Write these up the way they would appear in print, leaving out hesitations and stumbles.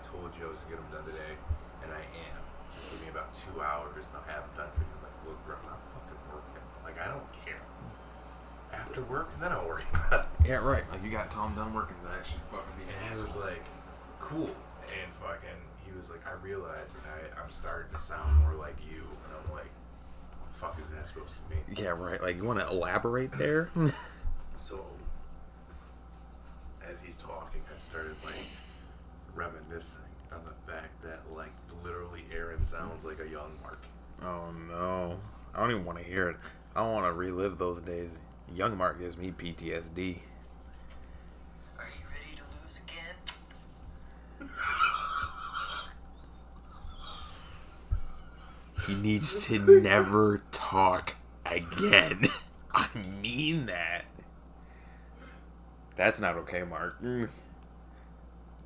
told you I was going to get them done today, and I am. Just give me about 2 hours, and I'll have them done for you. I'm like, look, bro, I'm fucking working. Like, I don't care. After work, then I'll worry about it. Yeah, right. Like, you got Tom done working to actually fucking be an And he was like, cool. And fucking, he was like, I realize that I'm starting to sound more like you. And I'm like, the fuck is that supposed to mean? Yeah, right. Like, you want to elaborate there? So, as he's talking, I started, like, reminiscing on the fact that, like, literally Aaron sounds like a young Mark. Oh, no. I don't even want to hear it. I don't want to relive those days. Young Mark gives me PTSD. Are you ready to lose again? He needs to never talk again. I mean that. That's not okay, Mark.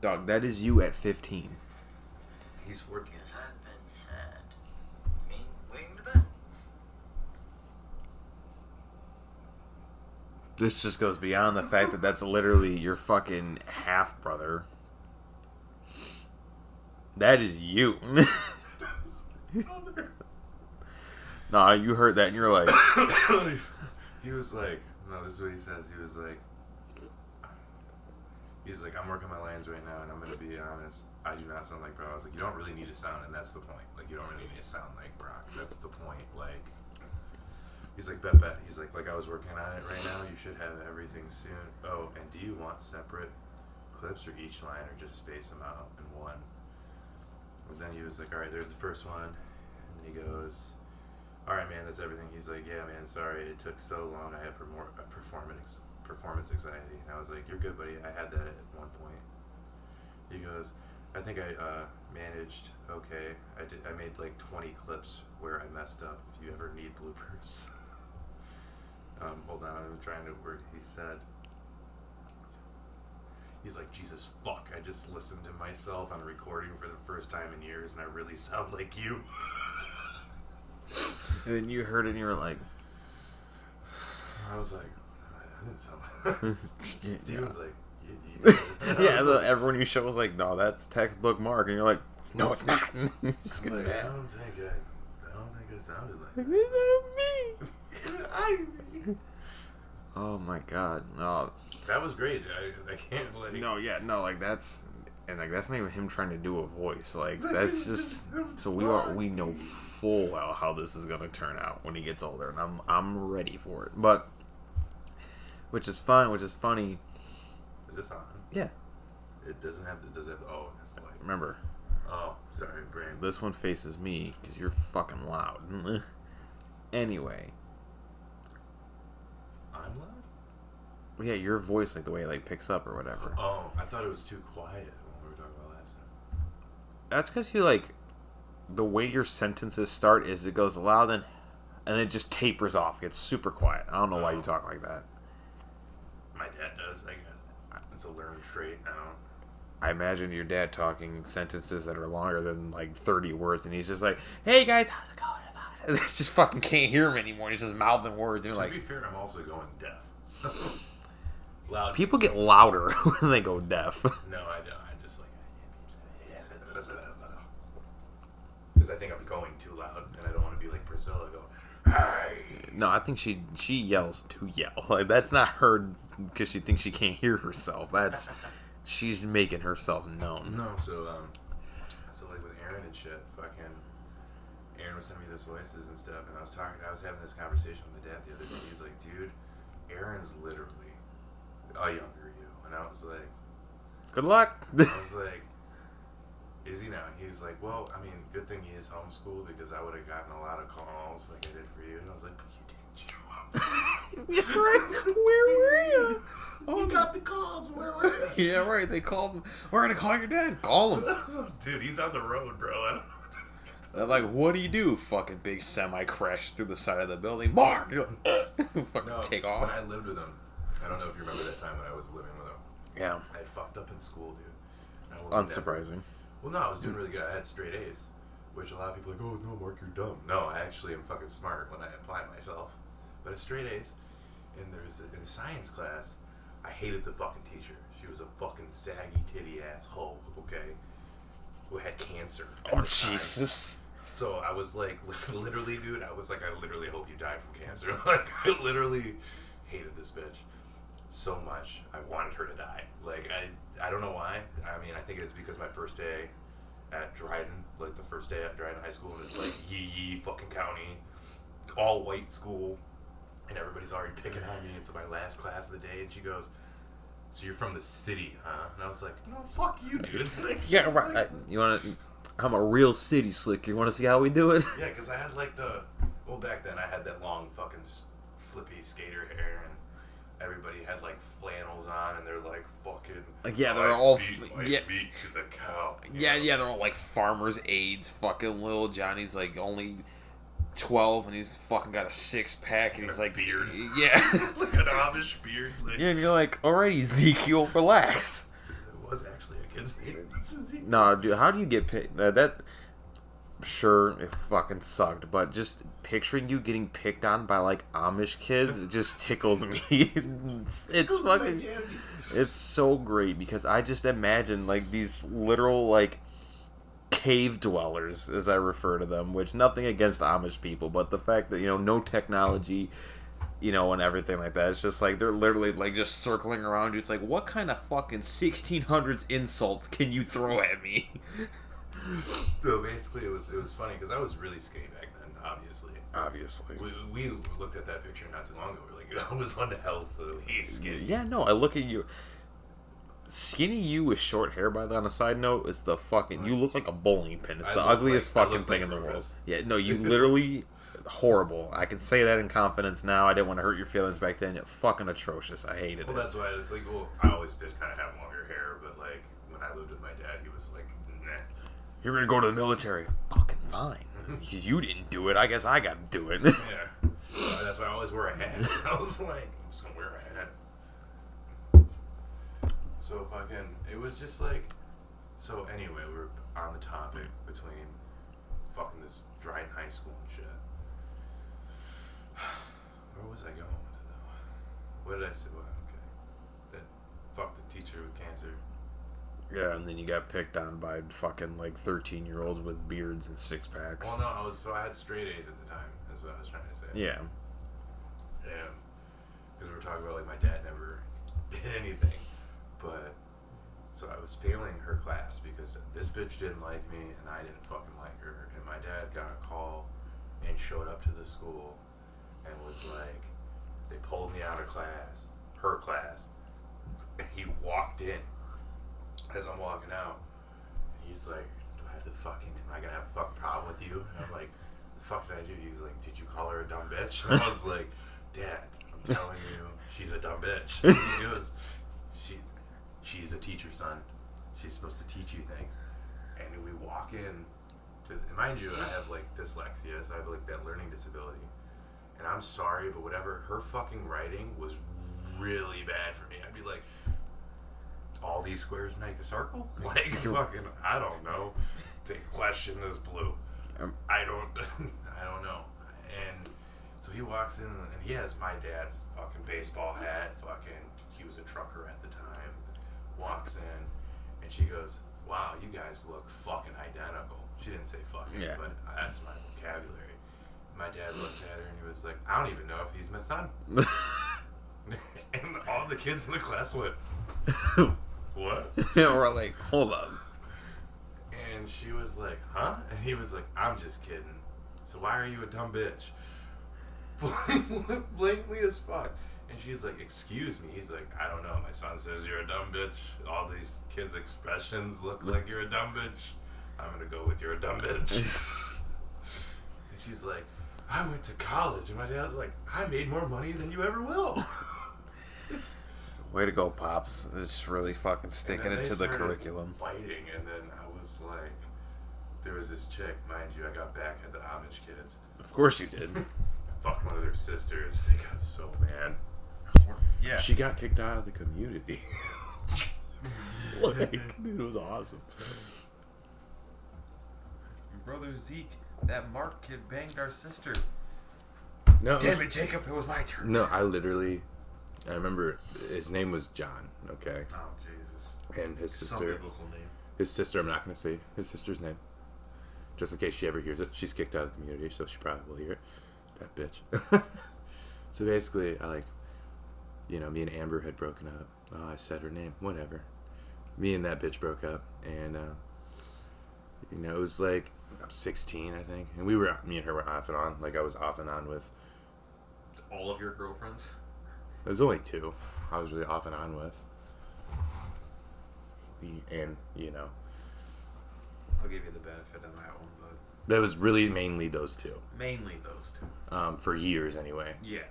Dog, that is you at 15. He's 14. Because I've been sad. Mean winged about. This just goes beyond the fact that that's literally your fucking half-brother. That is you. Nah, you heard that and you're like... He was like, no, this is what he says. He's like, I'm working my lines right now, and I'm going to be honest, I do not sound like Brock. I was like, you don't really need to sound, and that's the point. Like, you don't really need to sound like Brock. That's the point. Like, he's like, bet. He's like I was working on it right now. You should have everything soon. Oh, and do you want separate clips or each line, or just space them out in one? And then he was like, all right, there's the first one. And then he goes, all right, man, that's everything. He's like, yeah, man, sorry. It took so long. I had performance anxiety. And I was like, you're good, buddy. I had that at one point. He goes, I think I managed okay. I made like 20 clips where I messed up. If you ever need bloopers. Hold on, I'm trying to word he said. He's like, Jesus fuck, I just listened to myself on recording for the first time in years and I really sound like you. And then you heard it and you were like... I was like, I didn't sound like... Steve was like, yeah, so everyone you show was like, no, that's textbook Mark. And you're like, no, it's not. Just like, mad. I don't think I sounded like It's that. not me. Oh my god. No. That was great. I can't like... No, like that's... And like that's not even him trying to do a voice. Like that's just... So we know full well how this is gonna turn out when he gets older. And I'm ready for it. But... Which is fun, which is funny. Is this on? Yeah. It does it have oh, it's like... Remember. Oh, sorry, brain. This one faces me because you're fucking loud. Anyway. I'm loud? Yeah, your voice, like the way it like picks up or whatever. Oh, I thought it was too quiet when we were talking about last time. That's because you like the way your sentences start is it goes loud and it just tapers off. It gets super quiet. I don't know why you talk like that. My dad does, I guess. It's a learned trait. I imagine your dad talking sentences that are longer than like 30 words, and he's just like, "Hey guys, how's it going?" And they just fucking can't hear him anymore. He's just mouthing words. And To like, be fair, I'm also going deaf. So loud. People get louder when they go deaf. No, I don't. I just like because I think I'm going too loud, and I don't want to be like Priscilla going, "Hey." No, I think she yells to yell. Like that's not her because she thinks she can't hear herself. That's she's making herself known. No, so like with Aaron and shit, fucking Aaron was sending me those voices and stuff, and I was having this conversation with my dad the other day. He's like, dude, Aaron's literally a younger you, and I was like, good luck. I was like, is he now? He's like, well, I mean, good thing he is homeschooled because I would have gotten a lot of calls like I did for you, and I was like, but you didn't show up. Yeah, right. Where were you? Oh, you got the calls. Where were you? Yeah, right. They called him. We're gonna call your dad. Call him. Dude, he's on the road, bro. I don't know. They're like, what do you do? Fucking big semi crash through the side of the building. Mark! You're like, fucking No, take off. when I lived with him, I don't know if you remember that time when I was living with him. Yeah. I had fucked up in school, dude. Unsurprising. Well, no, I was doing really good. I had straight A's, which a lot of people are like, oh, no, Mark, you're dumb. No, I actually am fucking smart when I apply myself. But it's straight A's. And in science class, I hated the fucking teacher. She was a fucking saggy titty asshole, okay? who had cancer. Oh, Jesus. So I was like, literally, dude, I literally hope you died from cancer. Like, I literally hated this bitch so much. I wanted her to die. Like, I don't know why. I mean, I think it's because my first day at Dryden, like the first day at Dryden High School, and it's like yee fucking county, all white school, and everybody's already picking on me. It's my last class of the day, and she goes, "So you're from the city, huh?" And I was like, "No, fuck you, dude." Like, Yeah, right. like, You want to... I'm a real city slicker. You want to see how we do it? yeah, because I had like back then I had that long fucking flippy skater hair, and everybody had like flannels on, and they're like fucking Like, yeah, they're all... meat to the cow. Yeah, they're all like farmers' aides. Fucking little Johnny's like only 12, and he's fucking got a 6-pack, and he's like... beard. Yeah. Like an Amish beard. Like, Yeah, and you're like, alrighty, Ezekiel, relax. it was actually a kid's name. No, dude, how do you get picked? That... Sure, it fucking sucked, but just picturing you getting picked on by like Amish kids, it just tickles me. it's fucking, it's so great because I just imagine like these literal like cave dwellers, as I refer to them, which nothing against Amish people, but the fact that, you know, no technology, you know, and everything like that, it's just like they're literally like just circling around you. It's like, what kind of fucking 1600s insults can you throw at me? So basically, it was funny because I was really skinny back then. Obviously, we looked at that picture not too long ago. We're like, I was unhealthily skinny. Yeah, no, I look at you. Skinny you with short hair, by the way, on a side note, is the fucking... You look like a bowling pin. It's the ugliest fucking thing in the world. Yeah, no, you literally... Horrible. I can say that in confidence now. I didn't want to hurt your feelings back then. Fucking atrocious. I hated it. Well, that's why it's like, well, I always did kind of have longer hair, but like, when I lived with my dad, he was like, nah. You're gonna go to the military. Fucking fine. Because you didn't do it. I guess I gotta do it. Yeah. That's why I always wear a hat. I was like, I'm just gonna wear a hat. So fucking, it was just like, so anyway, we're on the topic between fucking this Dryden High School and shit. Where was I going with it though? What did I say? Well, okay. That fuck the teacher with cancer. Yeah, and then you got picked on by fucking like 13-year-olds with beards and 6-packs. Well, no, I had straight A's at the time. Is what I was trying to say. Yeah. Yeah. Because we were talking about like my dad never did anything, but so I was failing her class because this bitch didn't like me and I didn't fucking like her, and my dad got a call and showed up to the school and was like, they pulled me out of class, her class. He walked in as I'm walking out. And he's like, am I gonna have a fucking problem with you? And I'm like, the fuck did I do? He's like, did you call her a dumb bitch? And I was like, Dad, I'm telling you, she's a dumb bitch. And he goes, she's a teacher's son. She's supposed to teach you things. And we walk in to, mind you, I have like dyslexia, so I have like that learning disability. And I'm sorry, but whatever, her fucking writing was really bad for me. I'd be like, all these squares make a circle? Like, fucking, I don't know. The question is blue. I don't know. And so he walks in, and he has my dad's fucking baseball hat. Fucking, he was a trucker at the time. Walks in, and she goes, wow, you guys look fucking identical. She didn't say fucking, yeah, but that's my vocabulary. My dad looked at her, and he was like, I don't even know if he's my son. And all the kids in the class went, what? Yeah, we're like, hold on. And she was like, huh? And he was like, I'm just kidding. So why are you a dumb bitch? Blankly as fuck. And she's like, excuse me. He's like, I don't know. My son says you're a dumb bitch. All these kids' expressions look like you're a dumb bitch. I'm gonna go with you're a dumb bitch. And she's like, I went to college. And my dad's like, I made more money than you ever will. Way to go, Pops. It's really fucking sticking it to the curriculum. Fighting, and then I was like, there was this chick, mind you, I got back at the Amish kids. Of course you did. I fucked one of their sisters. They got so mad. Yeah. She got kicked out of the community. Like, dude, it was awesome. Brother Zeke, that Mark kid banged our sister. No. Damn it, Jacob, it was my turn. No, I remember his name was John, okay? Oh, Jesus. And his Some sister, biblical name. his sister. I'm not gonna say his sister's name, just in case she ever hears it. She's kicked out of the community, so she probably will hear it. That bitch. So basically, me and Amber had broken up. Oh, I said her name. Whatever. Me and that bitch broke up, and it was like I'm 16, I think, and me and her were off and on. Like I was off and on with All of your girlfriends? There's only two I was really off and on with. And, I'll give you the benefit of that one, but... that was really mainly those two. Mainly those two. For years, anyway. Yeah.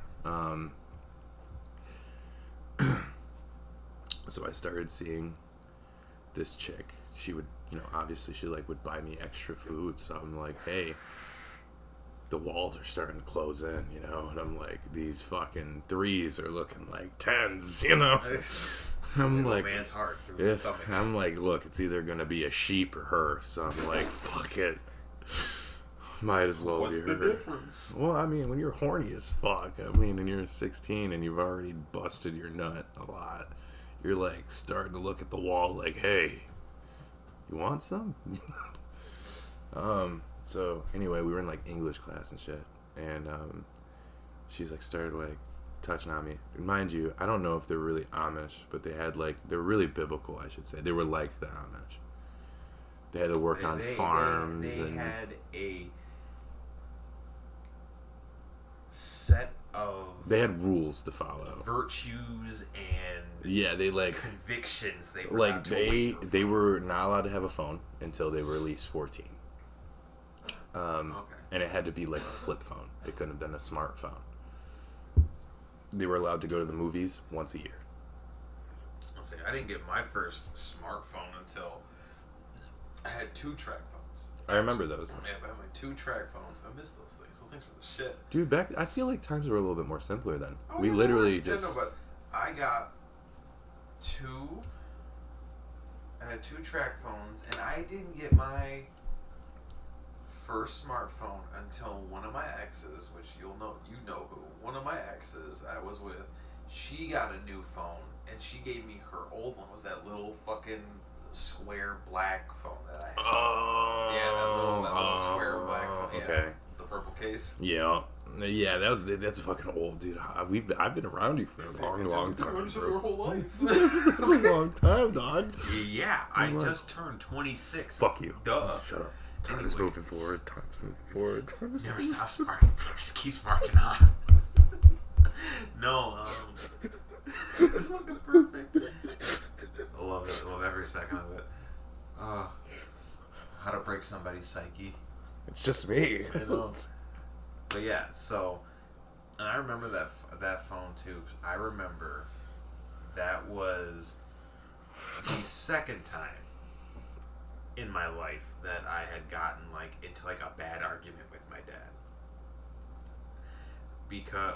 So I started seeing this chick. She would, obviously she, would buy me extra food. So I'm like, hey, the walls are starting to close in, and I'm like, these fucking 3s are looking like 10s, I'm like, man's heart through his stomach. I'm like, look, it's either gonna be a sheep or her. So I'm like, fuck it. Might as well be her. What's the difference? Well, I mean, when you're horny as fuck, and you're 16 and you've already busted your nut a lot, you're like starting to look at the wall like, hey, you want some? So anyway, we were in English class and shit, and she's started touching on me. And mind you, I don't know if they're really Amish, but they had they're really biblical, I should say. They were like the Amish. They had to work on farms. They had a set of... They had rules to follow. Virtues and... Yeah, they convictions they were they were not allowed to have a phone until they were at least 14. Okay. And it had to be a flip phone. It couldn't have been a smartphone. They were allowed to go to the movies once a year. I'll say, I didn't get my first smartphone until I had 2-track phones. I remember those. Yeah, I had my 2-track phones. I miss those things. Those things were the shit. Dude, I feel like times were a little bit more simpler then. Oh, We yeah, literally yeah, just... No, but I got 2... I had 2-track phones, and I didn't get my first smartphone until one of my exes, which you know who, one of my exes I was with, she got a new phone, and she gave me her old one. Was that little fucking square black phone that I had? Oh. Yeah, that little square black phone. Yeah, okay. The purple case. Yeah. Yeah, that's fucking old, dude. I've been around you for a long time, bro. Your whole life. That's a long time, dog. Yeah, I just turned 26. Fuck you. Duh. Shut up. Time is moving forward. Never stops marching. Just keeps marching on. No, it's fucking perfect. I love it. I love every second of it. How to break somebody's psyche. It's just me. I know. But yeah, so, and I remember that phone too. 'Cause I remember that was the second time in my life that I had gotten into a bad argument with my dad. Because,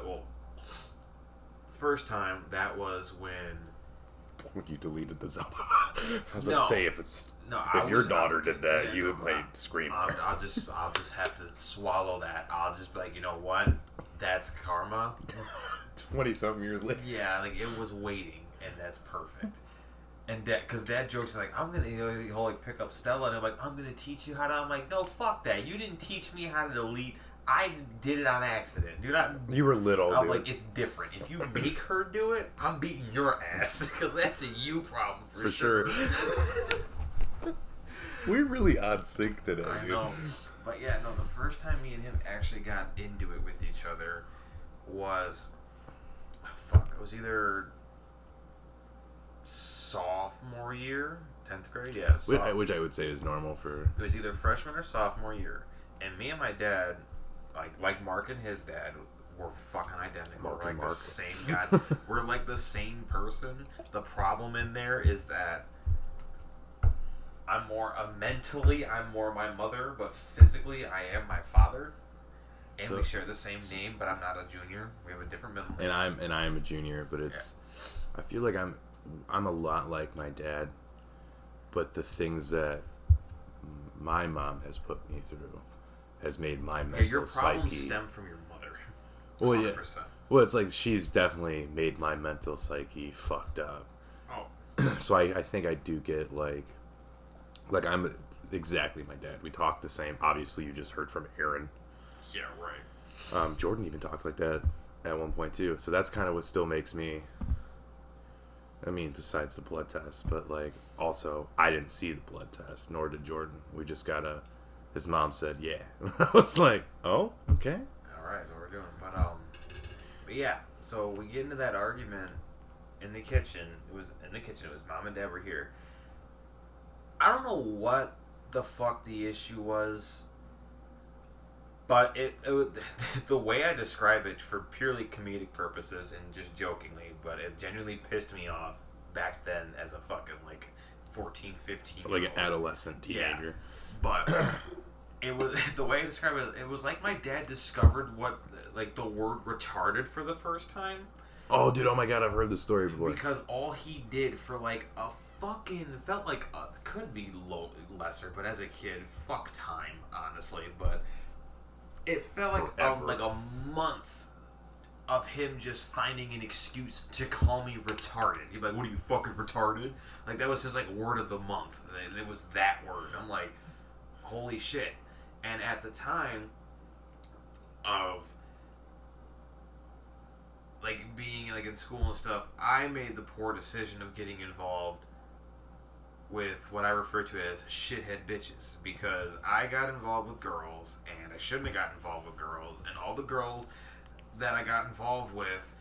first time that was when You deleted the Zelda. I was about to say if your daughter did that, you might scream. I'll just have to swallow that. I'll just be like, you know what? That's karma. 20-something years later. Yeah, it was waiting, and that's perfect. And because Dad jokes I'm gonna he'll pick up Stella and I'm like, I'm gonna teach you how to. I'm like, no, fuck that. You didn't teach me how to delete. I did it on accident, dude. You were little, I'm dude. like, it's different. If you make her do it, I'm beating your ass because that's a you problem for sure. We're really odd sync today. I know, but yeah, no. The first time me and him actually got into it with each other was, it was either sophomore year, 10th grade, yeah. Which I would say is normal for... It was either freshman or sophomore year. And me and my dad, like Mark and his dad, were fucking identical. Mark we're and the Mark. same guy. We're the same person. The problem in there is that I'm more my mother, but physically I am my father. And we share the same name, but I'm not a junior. We have a different middle name. And I am a junior, but it's... Yeah. I feel like I'm a lot like my dad, but the things that my mom has put me through has made my mental your problems psyche... stem from your mother. 100%. Well, yeah. Well, it's she's definitely made my mental psyche fucked up. Oh. So I think I do get Like, I'm exactly my dad. We talk the same. Obviously, you just heard from Aaron. Yeah, right. Jordan even talked like that at one point, too. So that's kind of what still makes me... I mean, besides the blood test, but, like, also, I didn't see the blood test, nor did Jordan. We just got a... His mom said, yeah. I was like, oh, okay. All right, that's what we're doing. But yeah, so we get into that argument in the kitchen. It was mom and dad were here. I don't know what the fuck the issue was, but it the way I describe it for purely comedic purposes and just jokingly, but it genuinely pissed me off back then as a fucking like 14, 15 Like an adolescent teenager. Yeah. But it was the way I describe it. It was like my dad discovered what like the word retarded for the first time. Oh, dude! Oh my God! I've heard this story before. Because all he did for like a fucking felt like could be lesser, but as a kid, fuck time, honestly. But it felt like a month of him just finding an excuse to call me retarded. He'd be like, "What are you, fucking retarded?" Like that was his like word of the month. It was that word. I'm like, holy shit. And at the time of like being like in school and stuff, I made the poor decision of getting involved with what I refer to as shithead bitches, because I got involved with girls and I shouldn't have gotten involved with girls, and all the girls that I got involved with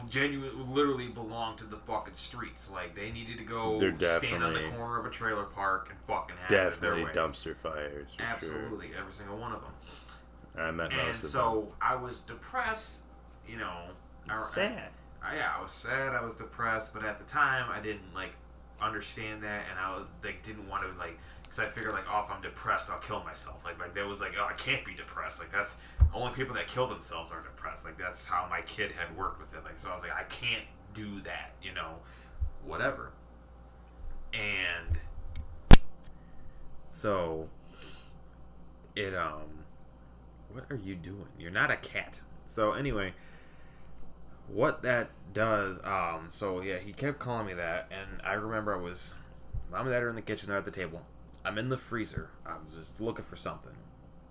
genuinely literally belonged to the fucking streets. Like they needed to go stand on the corner of a trailer park and fucking have it their way. Dumpster fires. Absolutely, sure. Every single one of them. I met most of them. And so I was depressed, you know. Sad. I was sad. I was depressed, but at the time I didn't like understand that, and I was like didn't want to like, because I figured like, oh, if I'm depressed, I'll kill myself. Like there was like, oh, I can't be depressed. Like that's only people that kill themselves are depressed. Like that's how my kid had worked with it. Like so I was like, I can't do that, you know, whatever. And so it what are you doing? You're not a cat. So anyway, what that does, so yeah, he kept calling me that, and I remember mom and dad are in the kitchen, they're at the table. I'm in the freezer. I was looking for something,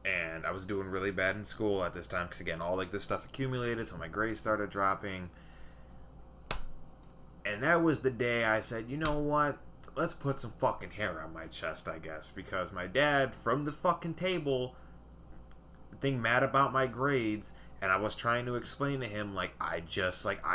and I was doing really bad in school at this time, because again, all like this stuff accumulated, so my grades started dropping. And that was the day I said, you know what? Let's put some fucking hair on my chest, I guess, because my dad, from the fucking table, being mad about my grades, and I was trying to explain to him, like, I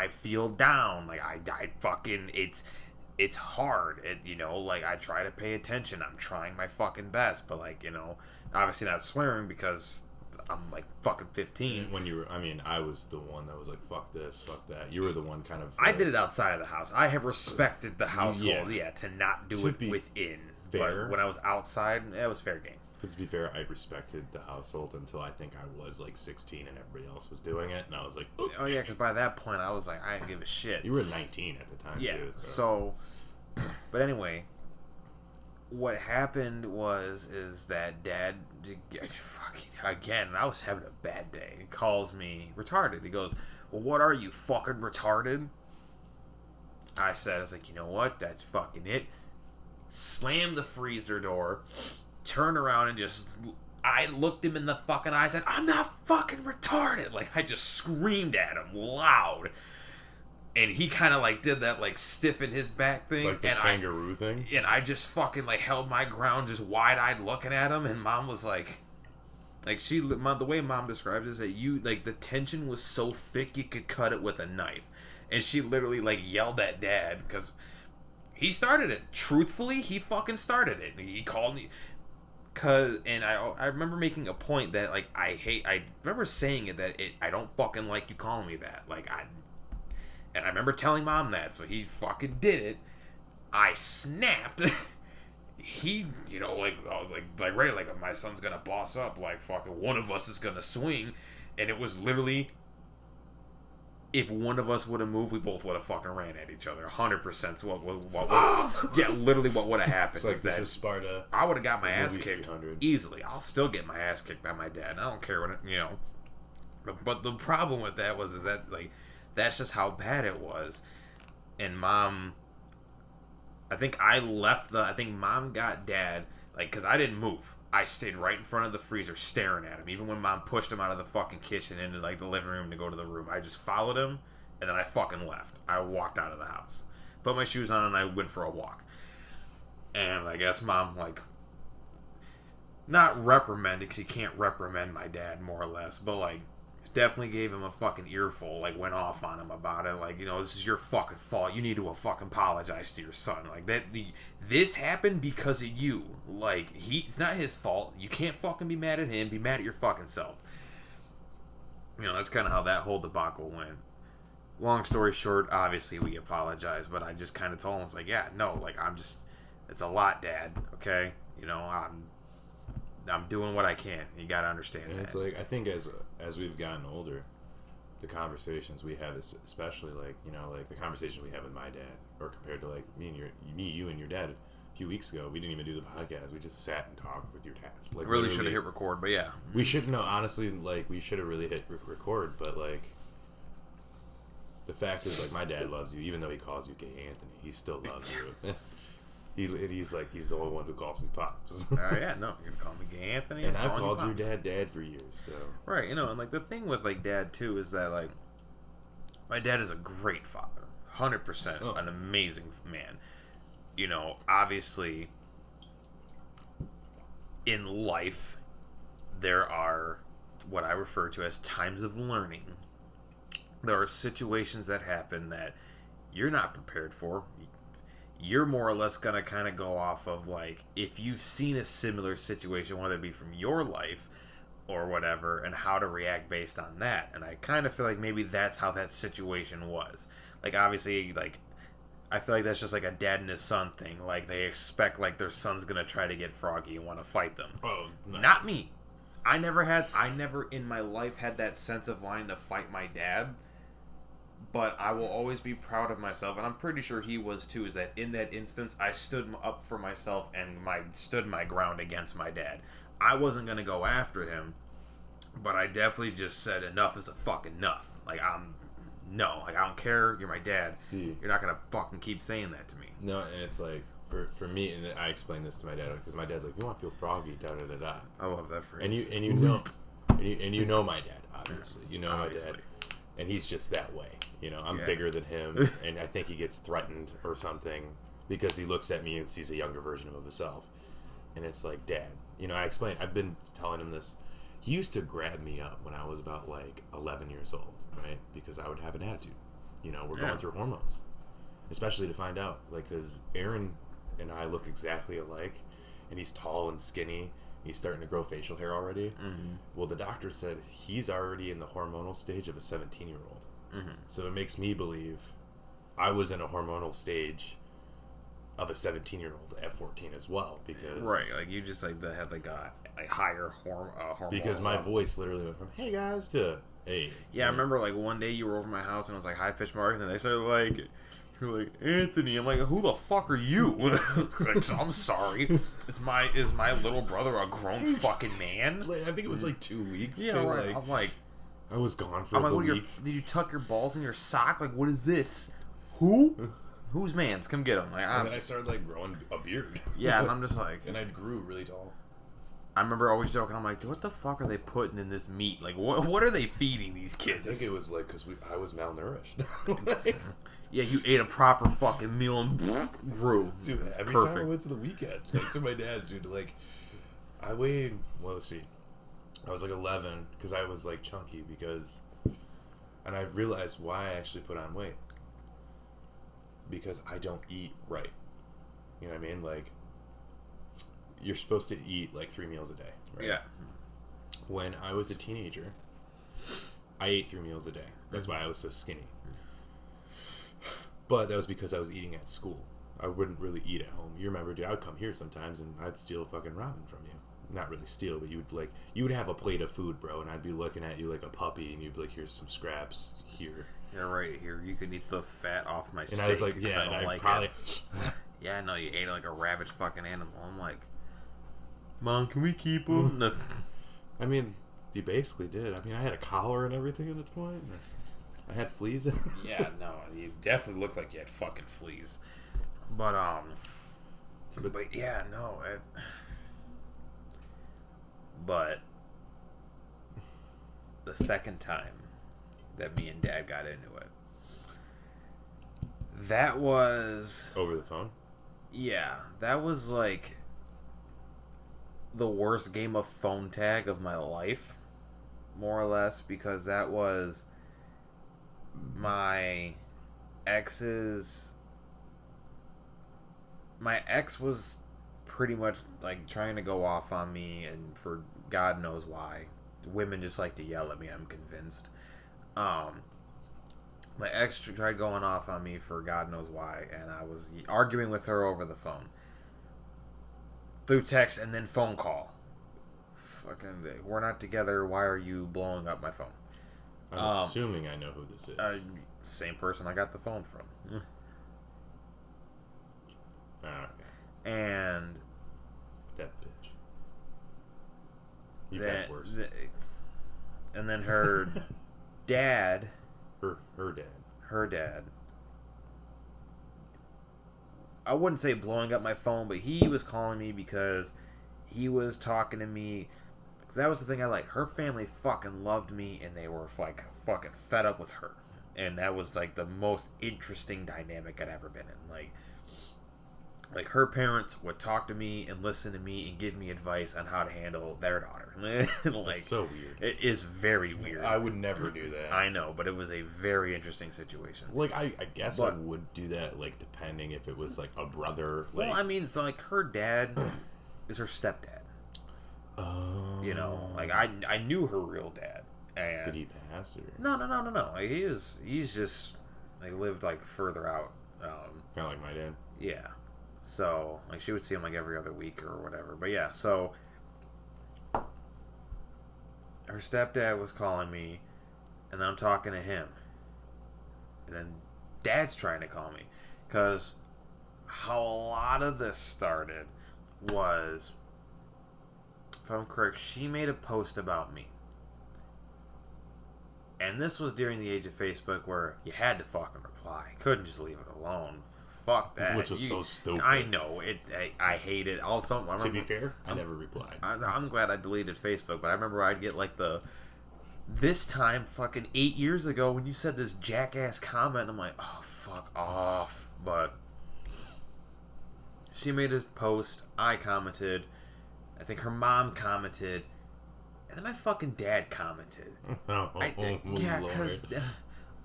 feel down, like, I fucking, it's hard, you know, like, I try to pay attention, I'm trying my fucking best, but, like, you know, obviously not swearing, because I'm, like, fucking 15. When you were, I mean, I was the one that was like, fuck this, fuck that. You were the one kind of... Like, I did it outside of the house. I have respected the household, to not do it within. Fair. But when I was outside, it was fair game. But to be fair, I respected the household until I think I was like 16 and everybody else was doing it, and I was like, oh yeah, because by that point I was like, I didn't give a shit. You were 19 at the time, too. So, but anyway, what happened is that Dad, fucking again, I was having a bad day. He calls me retarded. He goes, well, what are you, fucking retarded? I was like, you know what? That's fucking it. Slam the freezer door. Turn around and I looked him in the fucking eye and said, I'm not fucking retarded. Like, I just screamed at him loud. And he kind of, like, did that, like, stiffen his back thing. Like the kangaroo thing? And I just fucking, like, held my ground just wide-eyed looking at him. And Mom was like, the way Mom describes it is that the tension was so thick you could cut it with a knife. And she literally, like, yelled at Dad because he started it. Truthfully, he fucking started it. He called me... And I remember making a point that, like, I remember saying it that I don't fucking like you calling me that. Like, and I remember telling Mom that, so he fucking did it. I snapped. He, you know, like, I was like, ready, like, my son's gonna boss up, like, fucking one of us is gonna swing. And it was literally, if one of us would have moved, we both would have fucking ran at each other. 100%. Yeah, literally what would have happened. Like, this is Sparta. I would have got my ass kicked 300. easily. I'll still get my ass kicked by my dad. I don't care what, you know. But the problem with that is that, like, that's just how bad it was. And Mom I think I left I think Mom got Dad, like, because I didn't move. I stayed right in front of the freezer staring at him. Even when Mom pushed him out of the fucking kitchen into, like, the living room to go to the room. I just followed him, and then I fucking left. I walked out of the house. Put my shoes on, and I went for a walk. And I guess Mom, like, not reprimanded, because you can't reprimand my dad, more or less, but, like, definitely gave him a fucking earful, like, went off on him about it, like, you know, this is your fucking fault, you need to fucking apologize to your son, like, this happened because of you, like, it's not his fault, you can't fucking be mad at him, be mad at your fucking self. You know, that's kind of how that whole debacle went. Long story short, obviously we apologized, but I just kind of told him, I was like, yeah, no, like, it's a lot, Dad, okay, you know, I'm doing what I can. You gotta understand and that. It's like, I think as we've gotten older, the conversations we have, especially like, you know, like the conversation we have with my dad, or compared to like you and your dad a few weeks ago, we didn't even do the podcast. We just sat and talked with your dad. Like, really should have hit record, but yeah, we shouldn't know. Honestly, like we should have really hit record, but like the fact is, like, my dad loves you, even though he calls you Gay Anthony. He still loves you. He's the only one who calls me Pops. yeah, no, you're gonna call me Gay Anthony, and I've called your dad for years. So right, you know, and like the thing with like Dad too is that like my dad is a great father, 100%, an amazing man. You know, obviously, in life, there are what I refer to as times of learning. There are situations that happen that you're not prepared for. You're more or less going to kind of go off of, like, if you've seen a similar situation, whether it be from your life or whatever, and how to react based on that. And I kind of feel like maybe that's how that situation was. Like, obviously, like, I feel like that's just like a dad and his son thing. Like, they expect, like, their son's going to try to get froggy and want to fight them. Oh, no. Not me. I never in my life had that sense of wanting to fight my dad. But I will always be proud of myself, and I'm pretty sure he was too, is that in that instance, I stood up for myself and stood my ground against my dad. I wasn't going to go after him, but I definitely just said enough is a fucking enough. Like, I don't care, you're my dad. See, you're not going to fucking keep saying that to me. No, and it's like, for me, and I explained this to my dad, because my dad's like, you want to feel froggy, da-da-da-da. I love that phrase. And you know my dad, obviously. You know obviously. My dad. And he's just that way. You know, I'm bigger than him, and I think he gets threatened or something because he looks at me and sees a younger version of himself. And it's like, Dad, you know, I've been telling him this. He used to grab me up when I was about, like, 11 years old, right? Because I would have an attitude. You know, we're going through hormones. Especially to find out, like, because Aaron and I look exactly alike, and he's tall and skinny. He's starting to grow facial hair already. Mm-hmm. Well, the doctor said he's already in the hormonal stage of a 17-year-old. Mm-hmm. So it makes me believe I was in a hormonal stage of a 17-year-old at 14 as well. Because right, like you just like had like a higher hormone. Because my voice literally went from "Hey guys" to "Hey." Yeah, I remember like one day you were over my house and I was like high pitched Mark, and then they started like. You're like, Anthony. I'm like, who the fuck are you? Like, I'm sorry. Is my little brother a grown fucking man? I think it was like 2 weeks. Yeah, too, right. like, I'm like, I was gone for a week. Did you tuck your balls in your sock? Like, what is this? Who? Whose man's? Come get him. Like, and then I started like growing a beard. Yeah, and I'm just like, and I grew really tall. I remember always joking. I'm like, what the fuck are they putting in this meat? Like, what are they feeding these kids? I think it was like because I was malnourished. Yeah, you ate a proper fucking meal and grew. Dude, every time I went to the weekend, like to my dad's, dude, like I weighed. Well, let's see. I was like 11 because I was like chunky and I realized why I actually put on weight because I don't eat right. You know what I mean? Like you're supposed to eat like 3 meals a day, right? Yeah. When I was a teenager, I ate 3 meals a day. That's why I was so skinny. But that was because I was eating at school. I wouldn't really eat at home. You remember, dude, I would come here sometimes and I'd steal fucking ramen from you. Not really steal, but you would have a plate of food, bro, and I'd be looking at you like a puppy, and you'd be like, "Here's some scraps here." Yeah, right here. You can eat the fat off my steak. And I was like, "Yeah," and I probably. Yeah, no, you ate like a ravaged fucking animal. I'm like, Mom, can we keep him? No. I mean, you basically did. I mean, I had a collar and everything at the point. I had fleas. Yeah, no, you definitely looked like you had fucking fleas. But yeah, no. But the second time that me and Dad got into it, that was Over the phone? yeah, that was like the worst game of phone tag of my life, more or less, because that was my ex's. My ex was pretty much like trying to go off on me, and for God knows why. Women just like to yell at me, I'm convinced. My ex tried going off on me for God knows why, and I was arguing with her over the phone. Through text and then phone call. Fucking, we're not together, why are you blowing up my phone? I'm assuming I know who this is. Same person I got the phone from. And that bitch. You've had worse. And then her dad. Her dad. I wouldn't say blowing up my phone, but he was calling me because he was talking to me. Because that was the thing I like. Her family fucking loved me, and they were like fucking fed up with her. And that was like the most interesting dynamic I'd ever been in. Like her parents would talk to me and listen to me and give me advice on how to handle their daughter. Like, that's so weird. It is very weird. I would never do that. I know, but it was a very interesting situation. Like, I guess I would do that, like, depending if it was, like, a brother. Like, well, I mean, so, like, her dad is her stepdad. Oh. You know, like, I knew her real dad. And did he pass, or? No. Like, he's just, like, lived, like, further out. Kind of like my dad. Yeah. So, like, she would see him, like, every other week or whatever. But, yeah, so her stepdad was calling me, and then I'm talking to him. And then Dad's trying to call me. Because how a lot of this started was, if I'm correct, she made a post about me. And this was during the age of Facebook where you had to fucking reply. Couldn't just leave it alone. Fuck that. Which was so stupid. I know. I hate it. Also, to be fair, I never replied. I'm glad I deleted Facebook, but I remember I'd get like this time fucking 8 years ago when you said this jackass comment, I'm like, oh, fuck off. But she made a post, I commented, I think her mom commented, and then my fucking dad commented. Yeah, because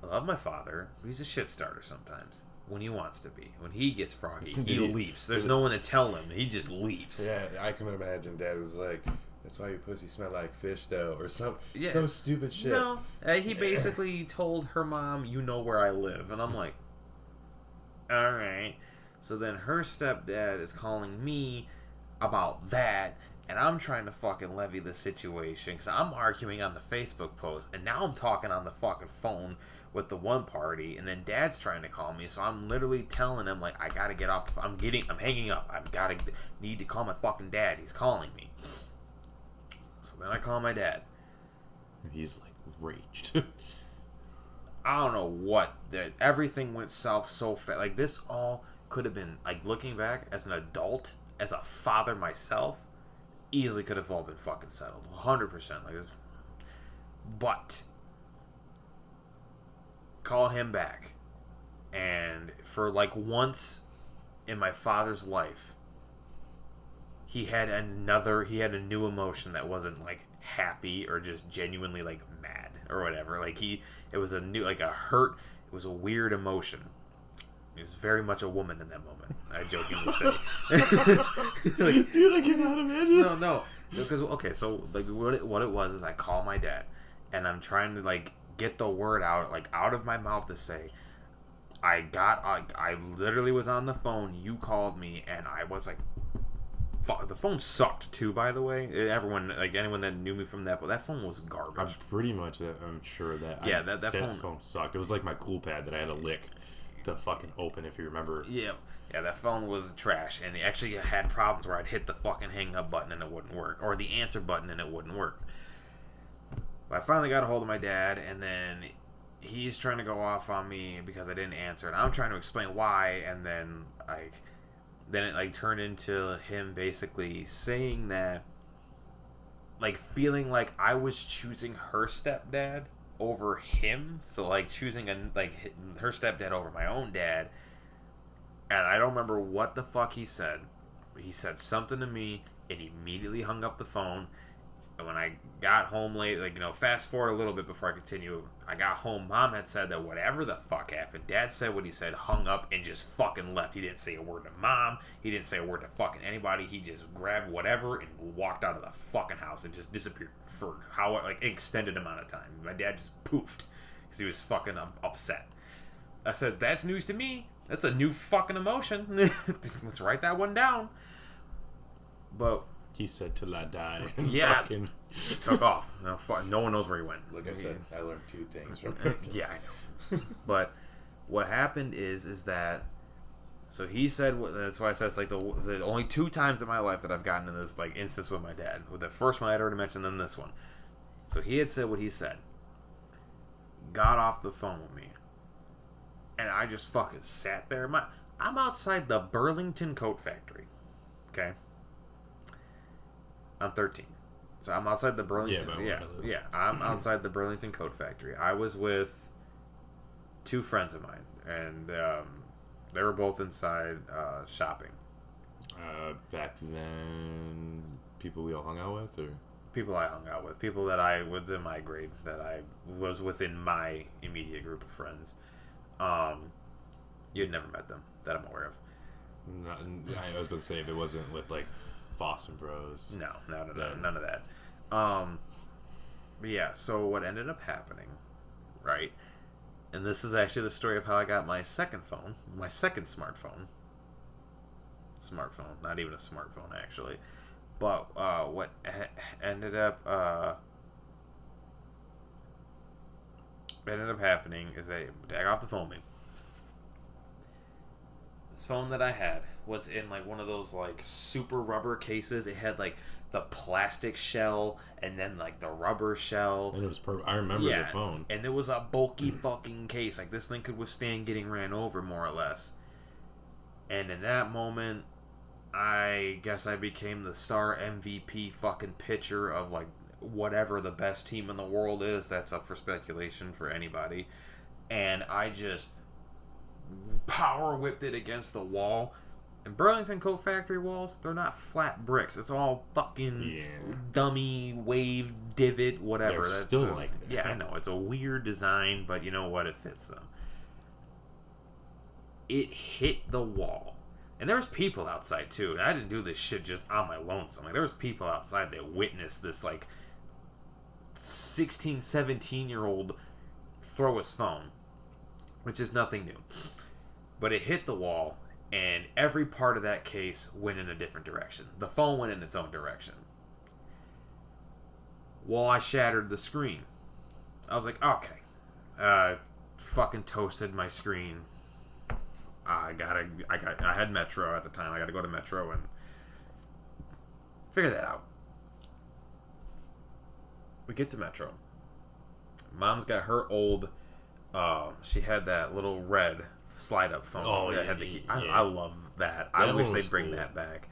I love my father, but he's a shit starter sometimes. When he wants to be. When he gets froggy, he leaps. There's no one to tell him. He just leaps. Yeah, I can imagine Dad was like, that's why your pussy smell like fish, though, or some stupid shit. No, he basically told her mom, you know where I live. And I'm like, alright. So then her stepdad is calling me about that, and I'm trying to fucking levy the situation, because I'm arguing on the Facebook post, and now I'm talking on the fucking phone with the one party, and then Dad's trying to call me, so I'm literally telling him, like, I gotta get off, I'm hanging up, need to call my fucking dad, he's calling me. So then I call my dad. He's, like, raged. I don't know what, everything went south so fast, like, this all could have been, like, looking back, as an adult, as a father myself, easily could have all been fucking settled, 100%, like, but call him back, and for like once in my father's life, he had a new emotion that wasn't like happy or just genuinely like mad or whatever. Like it was a new, like a hurt. It was a weird emotion. He was very much a woman in that moment, I jokingly say. Like, dude, I cannot imagine. No, because okay, so like what it was is I call my dad, and I'm trying to like get the word out, like out of my mouth to say, I literally was on the phone, you called me, and I was like, fuck, the phone sucked too, by the way. Everyone, like anyone that knew me from that, but that phone was garbage. I'm sure that. Yeah, that phone sucked. It was like my cool pad that I had to lick to fucking open, if you remember. Yeah, that phone was trash, and it actually had problems where I'd hit the fucking hang up button and it wouldn't work, or the answer button and it wouldn't work. I finally got a hold of my dad, and then he's trying to go off on me because I didn't answer, and I'm trying to explain why, and then it like turned into him basically saying that, like, feeling like I was choosing her stepdad over him, so like choosing her stepdad over my own dad. And I don't remember what the fuck he said. He said something to me and immediately hung up the phone. And when I got home late, like, fast forward a little bit before I continue, I got home, Mom had said that whatever the fuck happened, Dad said what he said, hung up, and just fucking left. He didn't say a word to Mom. He didn't say a word to fucking anybody. He just grabbed whatever and walked out of the fucking house and just disappeared for an extended amount of time. My dad just poofed because he was fucking upset. I said, that's news to me. That's a new fucking emotion. Let's write that one down. But he said till I die. Yeah, he took off. No one knows where he went. Like I said, I learned 2 things from it. Yeah, I know. But what happened is that, so he said, that's why I said it's like the only 2 times in my life that I've gotten in this like instance with my dad. With the first one I'd already mentioned, then this one. So he had said what he said. Got off the phone with me. And I just fucking sat there. I'm outside the Burlington Coat Factory. Okay? I'm 13. So I'm outside the Burlington... Yeah, I'm outside the Burlington Coat Factory. I was with 2 friends of mine. And they were both inside shopping. Back then, people we all hung out with? Or People I hung out with. People that I was in my grade. That I was within my immediate group of friends. You'd never met them that I'm aware of. I was about to say, if it wasn't with like Boston Bros. No, none of that. But yeah, so what ended up happening, right? And this is actually the story of how I got my second phone, my second smartphone. Not even a smartphone actually. But what ended up happening is they got off the phone with me. This phone that I had was in like one of those like super rubber cases. It had like the plastic shell and then like the rubber shell. And it was perfect. I remember the phone. And it was a bulky fucking case. Like this thing could withstand getting ran over more or less. And in that moment, I guess I became the star MVP fucking pitcher of like whatever the best team in the world is. That's up for speculation for anybody. And I just power whipped it against the wall. And Burlington Coat Factory walls, they're not flat bricks. It's all fucking dummy, wave, divot, whatever. They're still like that. Yeah, I know. It's a weird design, but you know what? It fits them. It hit the wall. And there was people outside, too. And I didn't do this shit just on my lonesome. Like, there was people outside that witnessed this, like, 16, 17-year-old throw his phone. Which is nothing new. But it hit the wall, and every part of that case went in a different direction. The phone went in its own direction. Well, I shattered the screen. I was like, okay. Fucking toasted my screen. I had Metro at the time. I gotta go to Metro and figure that out. We get to Metro. Mom's got her old... she had that little red slide-up phone. Oh, that had the key. I love that. I wish they'd bring that back.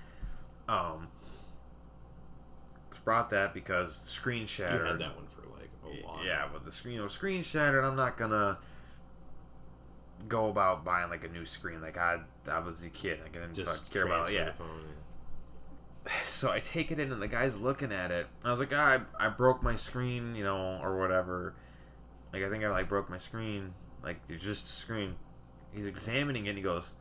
Brought that because screen shattered. You had that one for like a while. Yeah, but the screen shattered. I'm not gonna go about buying like a new screen. Like I was a kid. I didn't Just care about it. Yeah. the phone. So I take it in, and the guy's looking at it. I was like, I broke my screen, or whatever. Like, I think I, like, broke my screen. Like, it's just a screen. He's examining it, and he's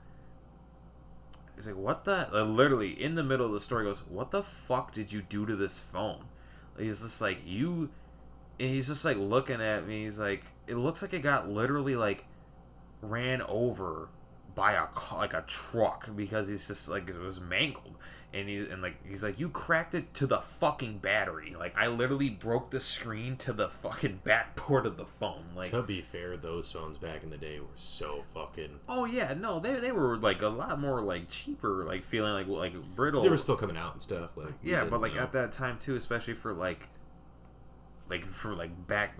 like, what the... literally, in the middle of the story, goes, what the fuck did you do to this phone? He's just like, he's just, like, looking at me. He's like, it looks like it got literally, like, ran over by a truck, because he's just, like, it was mangled. And he's like, you cracked it to the fucking battery. Like, I literally broke the screen to the fucking backboard of the phone. Like, to be fair, those phones back in the day were so fucking... Oh yeah, no, they were like a lot more like cheaper, like feeling like brittle. They were still coming out and stuff. Like yeah, but like at that time too, especially for back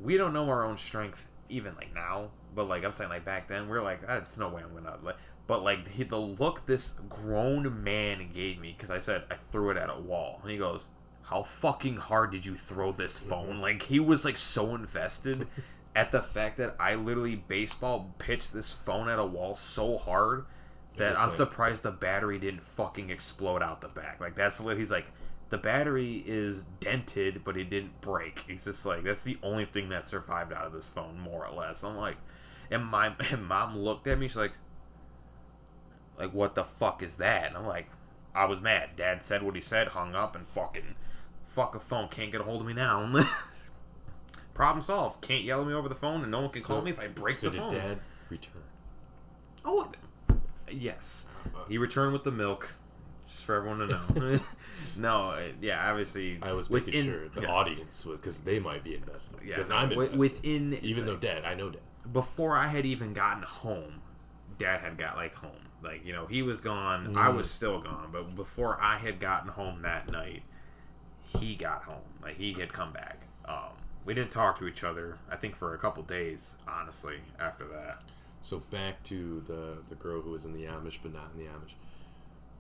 we don't know our own strength even like now, but like I'm saying, like back then we're like, it's no way I'm gonna like. But like the look this grown man gave me, because I said I threw it at a wall, and he goes, "How fucking hard did you throw this phone?" Like he was like so invested at the fact that I literally baseball pitched this phone at a wall so hard that I'm surprised the battery didn't fucking explode out the back. Like that's he's like, the battery is dented, but it didn't break. He's just like, that's the only thing that survived out of this phone, more or less. I'm like, and mom looked at me. She's like, what the fuck is that? And I'm like, I was mad. Dad said what he said, hung up, and fuck a phone. Can't get a hold of me now. Problem solved. Can't yell at me over the phone, and no one can call me if I break the phone. So did Dad return? Oh, yes. He returned with the milk. Just for everyone to know. No, yeah, obviously. I was making sure the audience was, because they might be invested. Because I'm invested. Even though Dad, I know Dad. Before I had even gotten home, Dad had got home. Like, he was gone. I was still gone. But before I had gotten home that night, he got home. Like, he had come back. We didn't talk to each other, I think, for a couple days, honestly, after that. So back to the girl who was in the Amish, but not in the Amish.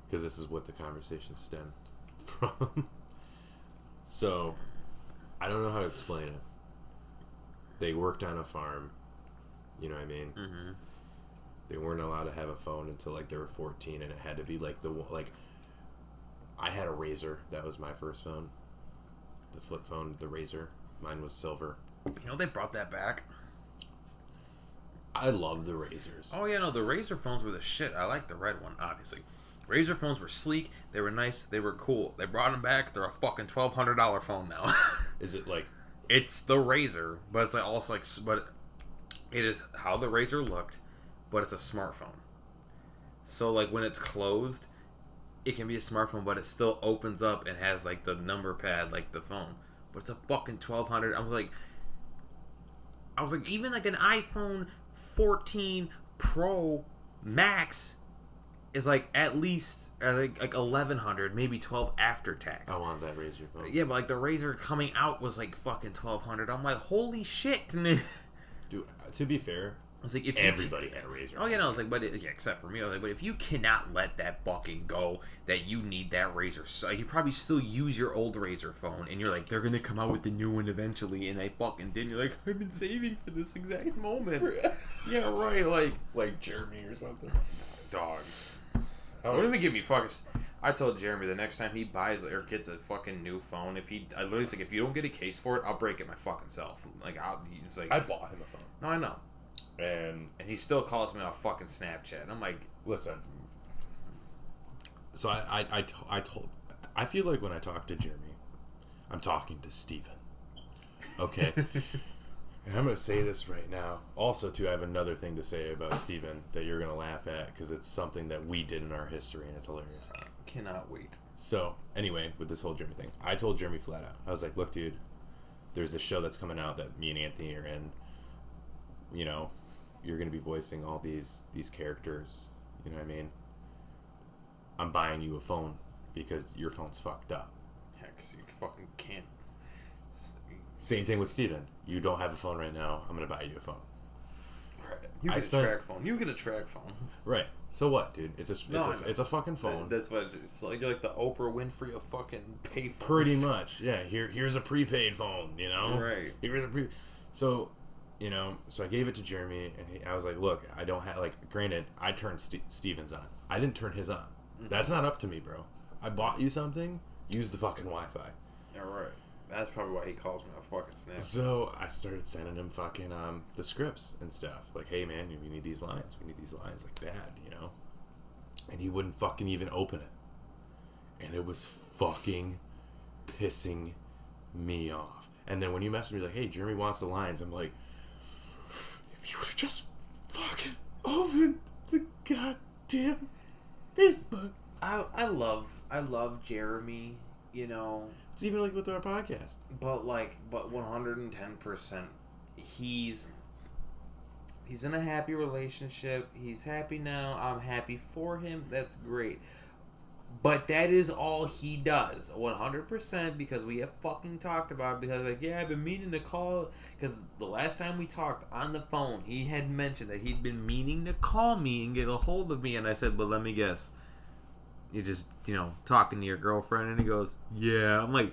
Because this is what the conversation stemmed from. So, I don't know how to explain it. They worked on a farm. You know what I mean? Mm-hmm. They weren't allowed to have a phone until they were 14, and it had to be I had a Razor. That was my first phone. The flip phone, the Razor. Mine was silver. They brought that back. I love the Razors. Oh yeah, no, the Razor phones were the shit. I like the red one, obviously. Razor phones were sleek. They were nice. They were cool. They brought them back. They're a fucking $1,200 phone now. Is it It's the Razor, but it's also but it is how the Razor looked, but it's a smartphone. So when it's closed, it can be a smartphone, but it still opens up and has the number pad like the phone. But it's a fucking $1,200. I was like, even an iPhone 14 Pro Max is at least $1,100, maybe $1,200 after tax. I want that Razor phone. Yeah, but the Razor coming out was fucking $1,200. I'm like, holy shit. Dude, to be fair, I was like, if everybody had a Razor. Oh yeah, no, I was like, except for me. I was like, but if you cannot let that fucking go, that you need that Razor, so you probably still use your old Razor phone, and you're like, they're gonna come out with the new one eventually, and they fucking didn't. You're like, I've been saving for this exact moment. Yeah, right. Like Jeremy or something. Dog. Don't even give me fucking. I told Jeremy the next time he buys or gets a fucking new phone, I literally if you don't get a case for it, I'll break it my fucking self. I bought him a phone. No, I know. And he still calls me on fucking Snapchat. And I'm like, listen. So I feel like when I talk to Jeremy, I'm talking to Steven. Okay. And I'm going to say this right now. Also, too, I have another thing to say about Steven that you're going to laugh at because it's something that we did in our history and it's hilarious. Cannot wait. So, anyway, with this whole Jeremy thing, I told Jeremy flat out. I was like, look, dude, there's this show that's coming out that me and Anthony are in. You're going to be voicing all these characters. You know what I mean? I'm buying you a phone because your phone's fucked up. Heck, you fucking can't. Same thing with Steven. You don't have a phone right now. I'm going to buy you a phone. Right. You get a track phone. You get a track phone. Right. So what, dude? It's a fucking phone. That's what it's like. You're like the Oprah Winfrey of fucking pay phones. Pretty much. Yeah. Here's a prepaid phone, Right. Here's a So, so I gave it to Jeremy, and I was like, look, I don't have, granted, I turned Steven's on. I didn't turn his on. Mm-hmm. That's not up to me, bro. I bought you something, use the fucking Wi-Fi. Yeah, right. That's probably why he calls me a fucking snap. So I started sending him fucking the scripts and stuff. Like, hey man, we need these lines. We need these lines bad, And he wouldn't fucking even open it. And it was fucking pissing me off. And then when you messaged me like, hey, Jeremy wants the lines, I'm like, if you would have just fucking opened the goddamn Facebook. I love Jeremy, It's even with our podcast. But 110%, he's in a happy relationship. He's happy now. I'm happy for him. That's great. But that is all he does, 100%, because we have fucking talked about it, because, like, yeah, I've been meaning to call, because the last time we talked on the phone, he had mentioned that he'd been meaning to call me and get a hold of me, and I said, but let me guess, you're just, talking to your girlfriend, and he goes, yeah. I'm like,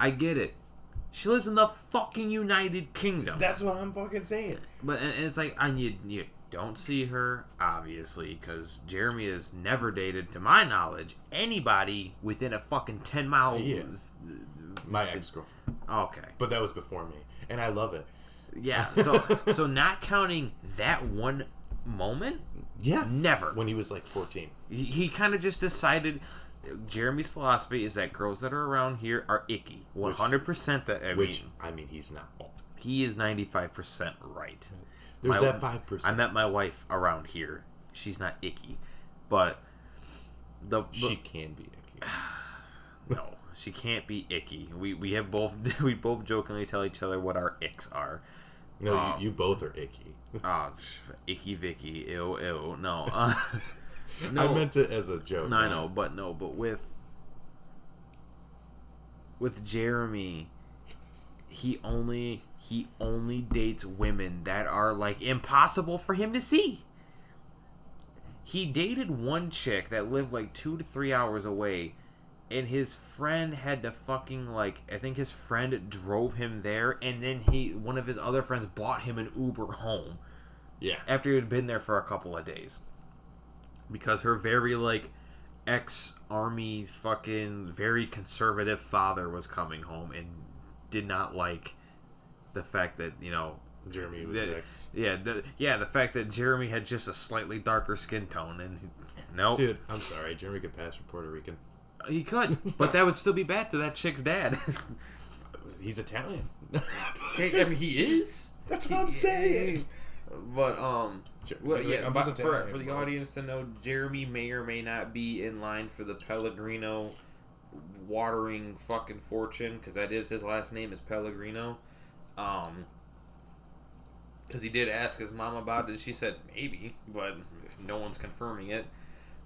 I get it. She lives in the fucking United Kingdom. That's what I'm fucking saying. But and it's like, and you don't see her, obviously, because Jeremy has never dated, to my knowledge, anybody within a fucking 10 mile. He is. My ex-girlfriend. Okay. But that was before me. And I love it. Yeah, so not counting that one moment? Yeah. Never. When he was like 14. He kind of just decided, Jeremy's philosophy is that girls that are around here are icky. 100% that, I mean, he's not. He is 95% right. There's that 5%. I met my wife around here. She's not icky, but she can be icky. No, she can't be icky. We both jokingly tell each other what our icks are. No, you both are icky. Icky Vicky, ew. No, no, I meant it as a joke. No, I know, but with Jeremy, he only dates women that are, like, impossible for him to see. He dated one chick that lived like 2 to 3 hours away, and his friend had to fucking, like, I think his friend drove him there, and then one of his other friends bought him an Uber home. Yeah. After he had been there for a couple of days. Because her very, like, ex-army fucking very conservative father was coming home and did not like the fact that, Jeremy was next. Yeah, the fact that Jeremy had just a slightly darker skin tone, and nope. Dude, I'm sorry, Jeremy could pass for Puerto Rican. He could, but that would still be bad to that chick's dad. He's Italian. I mean, he is. That's what I'm saying. But Italian, for the audience to know, Jeremy may or may not be in line for the Pellegrino watering fucking fortune, because that is his last name is Pellegrino. Because he did ask his mom about it, and she said maybe, but no one's confirming it.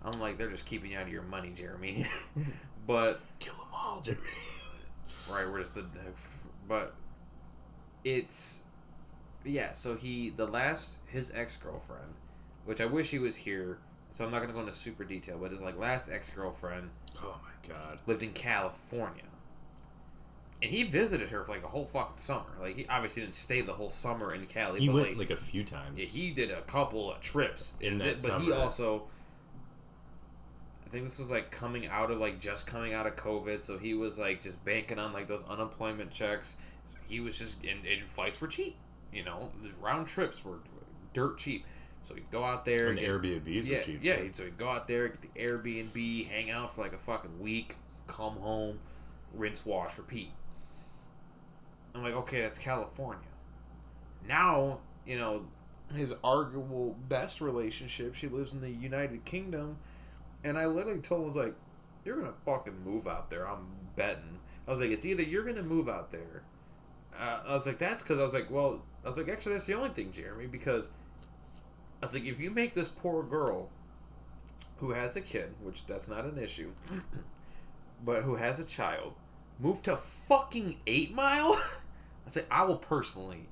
I'm like, they're just keeping you out of your money, Jeremy. But kill them all, Jeremy. Right, where's but it's, yeah. So his ex-girlfriend, which I wish he was here, so I'm not gonna go into super detail, but his last ex-girlfriend. Oh my god. Lived in California. And he visited her for a whole fucking summer. He obviously didn't stay the whole summer in Cali. He went a few times. Yeah, he did a couple of trips in that summer. But he also, I think this was coming out of just coming out of COVID, so he was just banking on those unemployment checks. He was just and flights were cheap. The round trips were dirt cheap. So he'd go out there. And the Airbnbs were cheap. Yeah, so he'd go out there, get the Airbnb, hang out for a fucking week, come home, rinse, wash, repeat. I'm like, okay, that's California. Now, his arguable best relationship, she lives in the United Kingdom, and I literally told him, you're gonna fucking move out there, I'm betting. I was like, it's either you're gonna move out there. I was like, that's because, actually, that's the only thing, Jeremy, because I was like, if you make this poor girl who has a kid, which that's not an issue, but who has a child, move to fucking 8 Mile, I say, I will personally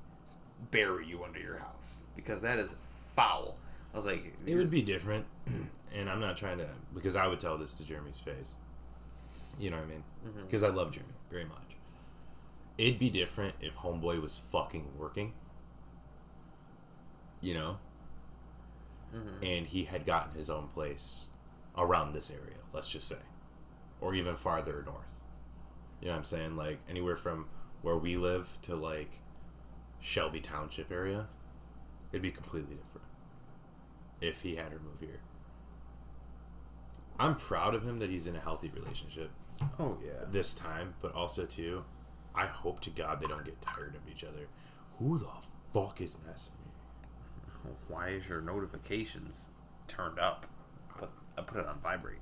bury you under your house, because that is foul. I was like, it would be different, and I'm not trying to, because I would tell this to Jeremy's face. You know what I mean? Because I love Jeremy very much. It'd be different if Homeboy was fucking working. And he had gotten his own place around this area, let's just say. Or even farther north. You know what I'm saying? Anywhere from where we live to, Shelby Township area. It'd be completely different if he had her move here. I'm proud of him that he's in a healthy relationship. Oh, yeah. This time, but also, too, I hope to God they don't get tired of each other. Who the fuck is messing me? Why is your notifications turned up? I put it on vibrate.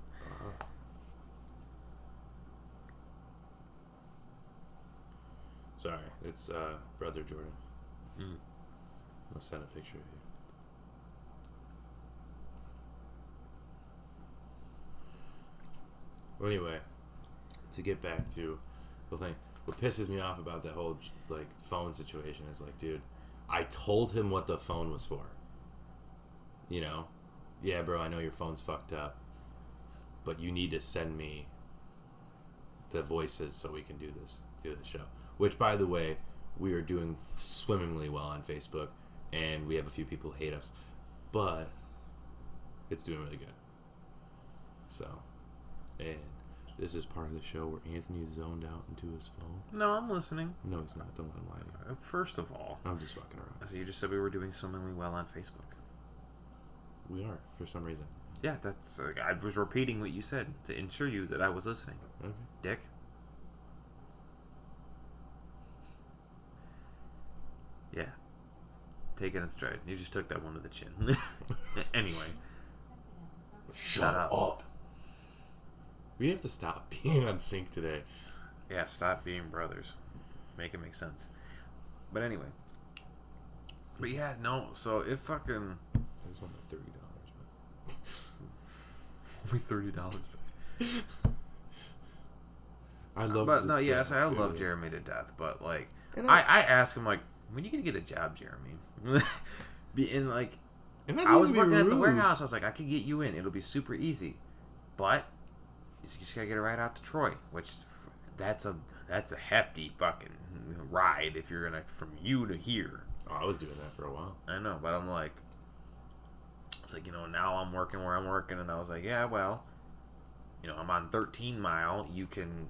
Sorry, it's Brother Jordan. I'll send a picture of you. Well, anyway, to get back to the thing, what pisses me off about that whole like phone situation is like, dude, I told him what the phone was for. You know, yeah, bro, I know your phone's fucked up, but you need to send me the voices so we can do the show. Which, by the way, we are doing swimmingly well on Facebook, and we have a few people who hate us, but it's doing really good. So, and this is part of the show where Anthony's zoned out into his phone. No, I'm listening. No, he's not. Don't let him lie to you. First of all, I'm just fucking around. so you just said we were doing swimmingly well on Facebook. We are, for some reason. Yeah, that's. I was repeating what you said to ensure you that I was listening. Okay. Dick. Yeah. Take it in stride. You just took that one to the chin. Anyway. Shut up. We have to stop being on sync today. Yeah, stop being brothers. Make it make sense. But anyway. But yeah, no, so it fucking... I just want the $30, Only $30. I love But no, the yes, death, I dude. love Jeremy to death, but like... And I asked him, like, when are you going to get a job, Jeremy? And like... And that I was didn't be working at the rude. warehouse. I was like, I could get you in. It'll be super easy. But you just gotta get it right out to Troy, which that's a hefty fucking ride if you're gonna from you to here. Oh, I was doing that for a while. I know, but I'm like, it's like, you know, now I'm working where I'm working, and I was like, yeah, well, you know, I'm on 13 Mile. You can.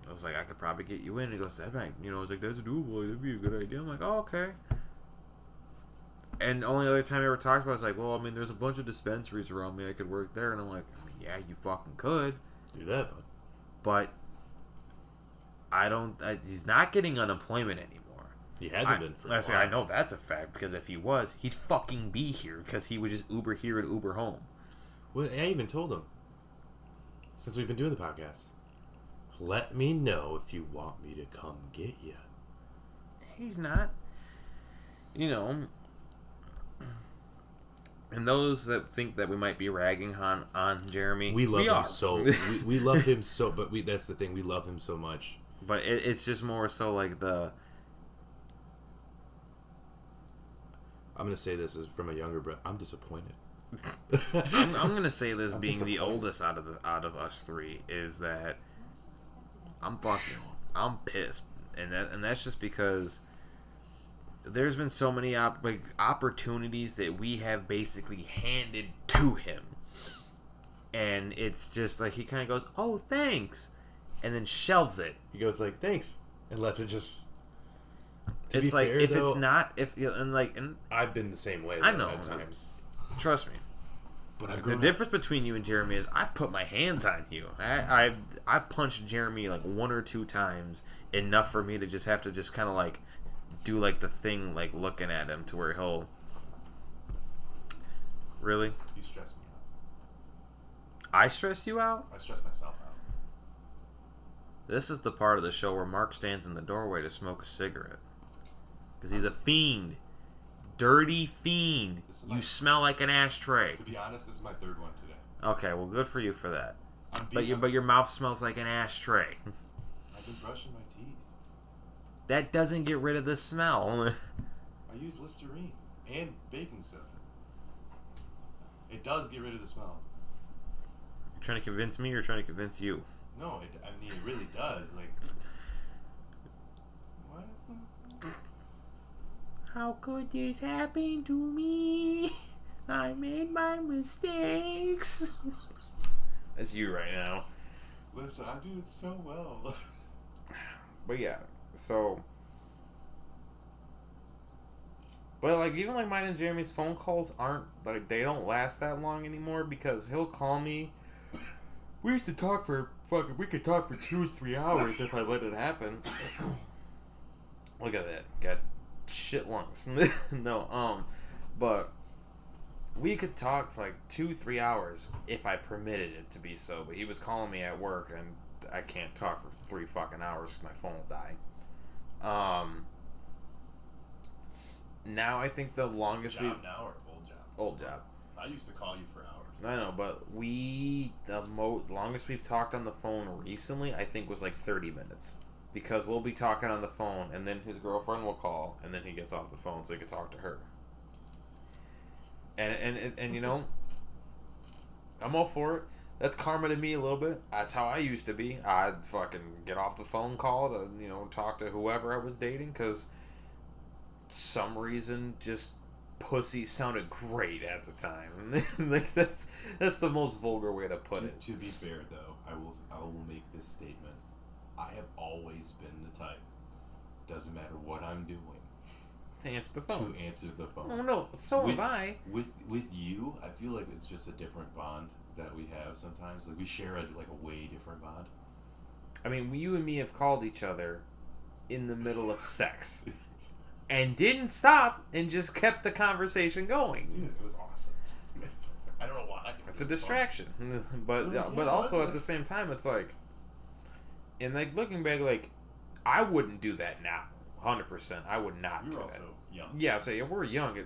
I was like, I could probably get you in. He goes, that might, you know, I was like, that's doable. That'd be a good idea. I'm like, oh, okay. And the only other time I ever talked about it was like, well, I mean, there's a bunch of dispensaries around me. I could work there. And I'm like, yeah, you fucking could. Do that, bud. But he's not getting unemployment anymore. He hasn't been for a I while. say, I know that's a fact, because if he was, he'd fucking be here, because he would just Uber here and Uber home. Well, I even told him, since we've been doing the podcast, let me know if you want me to come get you. He's not. You know... And those that think that we might be ragging on Jeremy, We love him are. so. we love him so, but that's the thing. We love him so much. But it's just more so like the... I'm going to say this as from a younger brother. I'm disappointed. I'm gonna say this, I'm being the disappointed. oldest out of us three, is that I'm pissed, and that's just because there's been so many opportunities that we have basically handed to him, and it's just like he kind of goes, "Oh, thanks," and then shelves it. He goes like, "Thanks," and lets it just. To It's be like fair, if though, it's not and I've been the same way. Though, I know. at times, trust me. but I've The grown up. difference between you and Jeremy is I put my hands on you. I punched Jeremy like 1 or 2 times, enough for me to just have to just kind of like do like the thing, like looking at him to where he'll really. You stress me out. I stress you out? I stress myself out. This is the part of the show where Mark stands in the doorway to smoke a cigarette. Because he's a fiend. Dirty fiend. This is You my- smell like an ashtray. To be honest, this is my 3rd one today. Okay, well, good for you for that. I'm But your mouth smells like an ashtray. I've been brushing my teeth. That doesn't get rid of the smell. I use Listerine and baking soda. It does get rid of the smell. You're trying to convince me or trying to convince you? No, I mean it really does. Like, what? How could this happen to me? I made my mistakes. That's you right now. Listen, I'm doing so well. But yeah, so... But like, even like mine and Jeremy's phone calls aren't, like, they don't last that long anymore, because he'll call me. We used to talk for we could talk for 2 or 3 hours if I let it happen. Look at that. Got shit lungs. No, but we could talk for like 2-3 hours if I permitted it to be so. But he was calling me at work, and I can't talk for 3 fucking hours because my phone will die. Now I think the longest Job now or old job? old job. I used to call you for hours. I know, but the longest we've talked on the phone recently, I think, was like 30 minutes. Because we'll be talking on the phone, and then his girlfriend will call, and then he gets off the phone so he can talk to her. And you know, I'm all for it. That's karma to me a little bit. That's how I used to be. I'd fucking get off the phone call to, you know, talk to whoever I was dating, because some reason just pussy sounded great at the time. Like that's the most vulgar way to put it. To be fair, though, I will make this statement. I have always been the type. Doesn't matter what I'm doing. To answer the phone. To answer the phone. Oh no, so have I. With you, I feel like it's just a different bond that we have sometimes. Like we share a way different bond. I mean, you and me have called each other in the middle of sex. And didn't stop and just kept the conversation going. Dude, it was awesome. I don't know why. It's a distraction. But also at the same time, it's like, and like looking back, like, I wouldn't do that now. 100%. I would not do that. You were also young. Yeah, so we're young.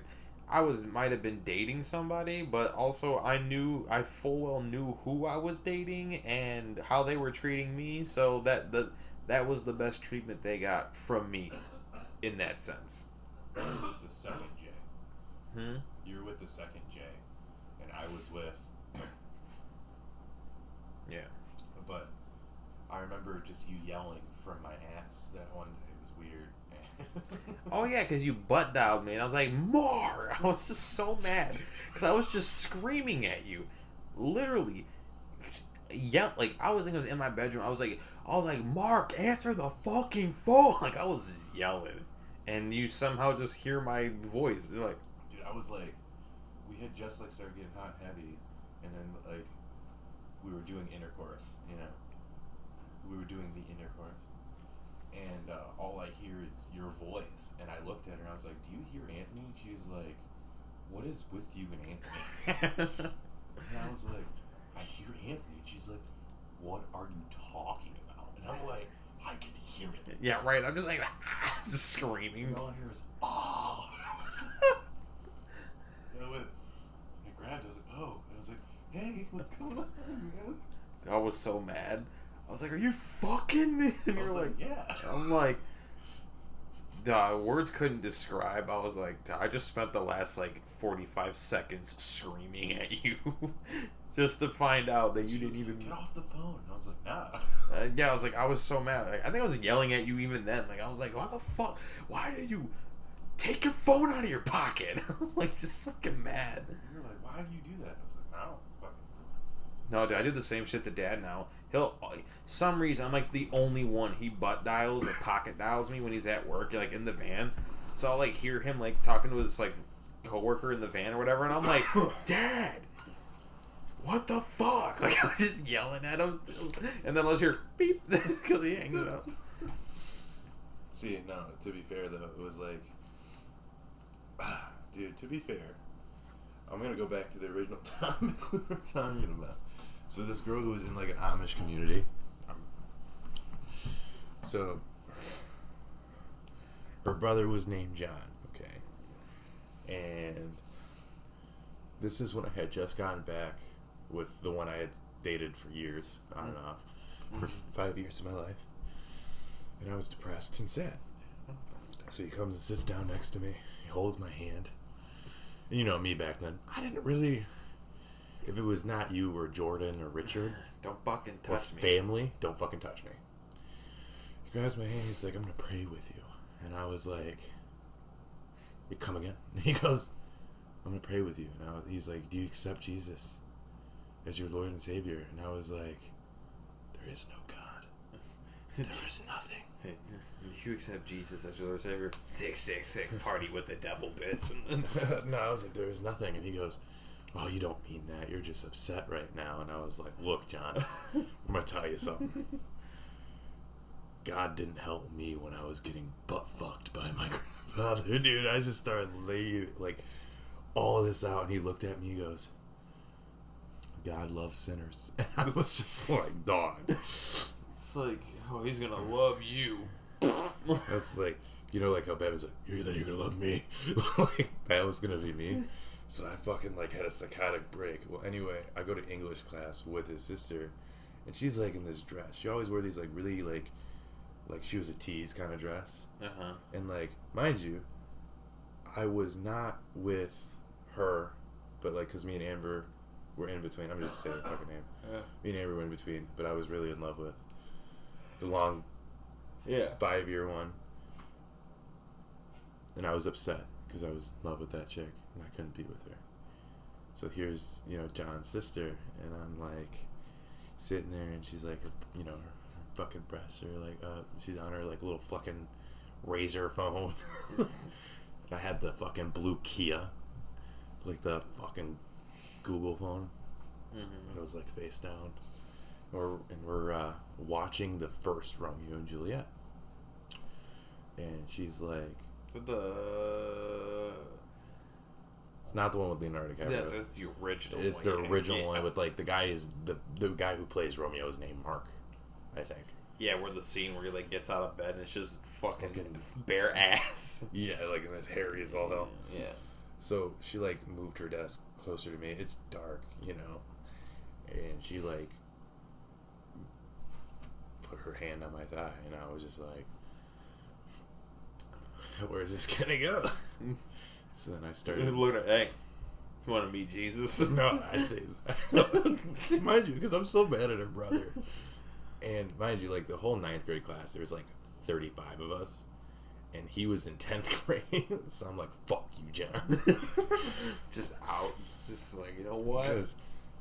Might have been dating somebody, but also I full well knew who I was dating and how they were treating me, so that was the best treatment they got from me. In that sense. You were with the second J. You were with the second J. And I was with... Yeah. But I remember just you yelling from my ass that one day. It was weird. Oh yeah, because you butt dialed me and I was like, more! I was just so mad. Because I was just screaming at you. Literally. Yeah, like I was in my bedroom. I was like, Mark, answer the fucking phone! Like I was just yelling. And you somehow just hear my voice. You're like, dude, I was like, we had just like started getting hot and heavy, and then like we were doing intercourse, you know. We were doing the intercourse, and all I hear is your voice. And I looked at her and I was like, "Do you hear Anthony?" And she's like, "What is with you and Anthony?" And I was like, "I hear Anthony." And she's like, "What are you talking about?" And I'm like, I can hear it. Yeah, right. I'm just like, just screaming. And all I hear is, oh. And I went, and I grabbed it. I was like, oh. And I was like, hey, what's going on, man? I was so mad. I was like, are you fucking me? And I was you're like, yeah. I'm like, words couldn't describe. I was like, I just spent the last like 45 seconds screaming at you. Just to find out that you didn't even get off the phone. And I was like, nah. Yeah, I was like, I was so mad. Like, I think I was yelling at you even then. Like, I was like, why the fuck? Why did you take your phone out of your pocket? I'm like, just fucking mad. You're like, why do you do that? I was like, I don't fucking. No, dude, I do the same shit to Dad now. Some reason, I'm like the only one. He butt dials or pocket dials me when he's at work, like in the van. So I'll like hear him like talking to his like coworker in the van or whatever, and I'm like, Dad, what the fuck? Like I was just yelling at him, and then I'll just hear beep because he hangs up. See, no. To be fair though, it was like, dude. To be fair, I'm gonna go back to the original topic we were talking about. So this girl who was in like an Amish community. So her brother was named John, okay? And this is when I had just gotten back with the one I had dated for years, on and off, for 5 years of my life. And I was depressed and sad. So he comes and sits down next to me. He holds my hand. And you know me back then. I didn't really... If it was not you or Jordan or Richard... Don't fucking or touch me. family, don't fucking touch me. He grabs my hand. He's like, I'm going to pray with you. And I was like... You come again? And he goes, I'm going to pray with you. And he's like, do you accept Jesus as your Lord and Savior? And I was like, there is no God. There is nothing. If you accept Jesus as your Lord and Savior, 666 party with the devil, bitch. No, I was like, there is nothing. And he goes, oh, you don't mean that. You're just upset right now. And I was like, look, John, I'm going to tell you something. God didn't help me when I was getting butt fucked by my grandfather, dude. I just started laying, like, all this out. And he looked at me, he goes, God loves sinners. And I was just like, dog. It's like, oh, he's going to love you. That's like, you know, like how bad was it? Then you're going to love me. Like, that was going to be me. So I fucking like had a psychotic break. Well, anyway, I go to English class with his sister, and she's like in this dress. She always wore these like really like she was a tease kind of dress. And like, mind you, I was not with her, but like, cause me and Amber were in between. I'm just saying her fucking name. Yeah. Me and Amber were in between, but I was really in love with the long, 5-year one. And I was upset because I was in love with that chick and I couldn't be with her. So here's, John's sister, and I'm like sitting there, and she's like, her fucking breasts are like up. She's on her like little fucking razor phone. And I had the fucking blue Kia, like the fucking Google phone. And it was like face down. And we're watching the first Romeo and Juliet. And she's like, it's not the one with Leonardo DiCaprio. Yes, it's the original. It's the original one with like the guy is the guy who plays Romeo is named Mark, I think. Yeah, where the scene where he like gets out of bed and it's just fucking bare ass. Yeah, like and his hair is all hell. Yeah. So she like moved her desk closer to me. It's dark, and she like put her hand on my thigh, and I was just like, where's this gonna go? So then I started. Look at, hey, you want to meet Jesus? No, I think, mind you, because I'm so mad at her brother. And mind you, like the whole 9th grade class, there was like 35 of us, and he was in 10th grade. So I'm like, fuck you, John. Just out. Just like, you know what? Because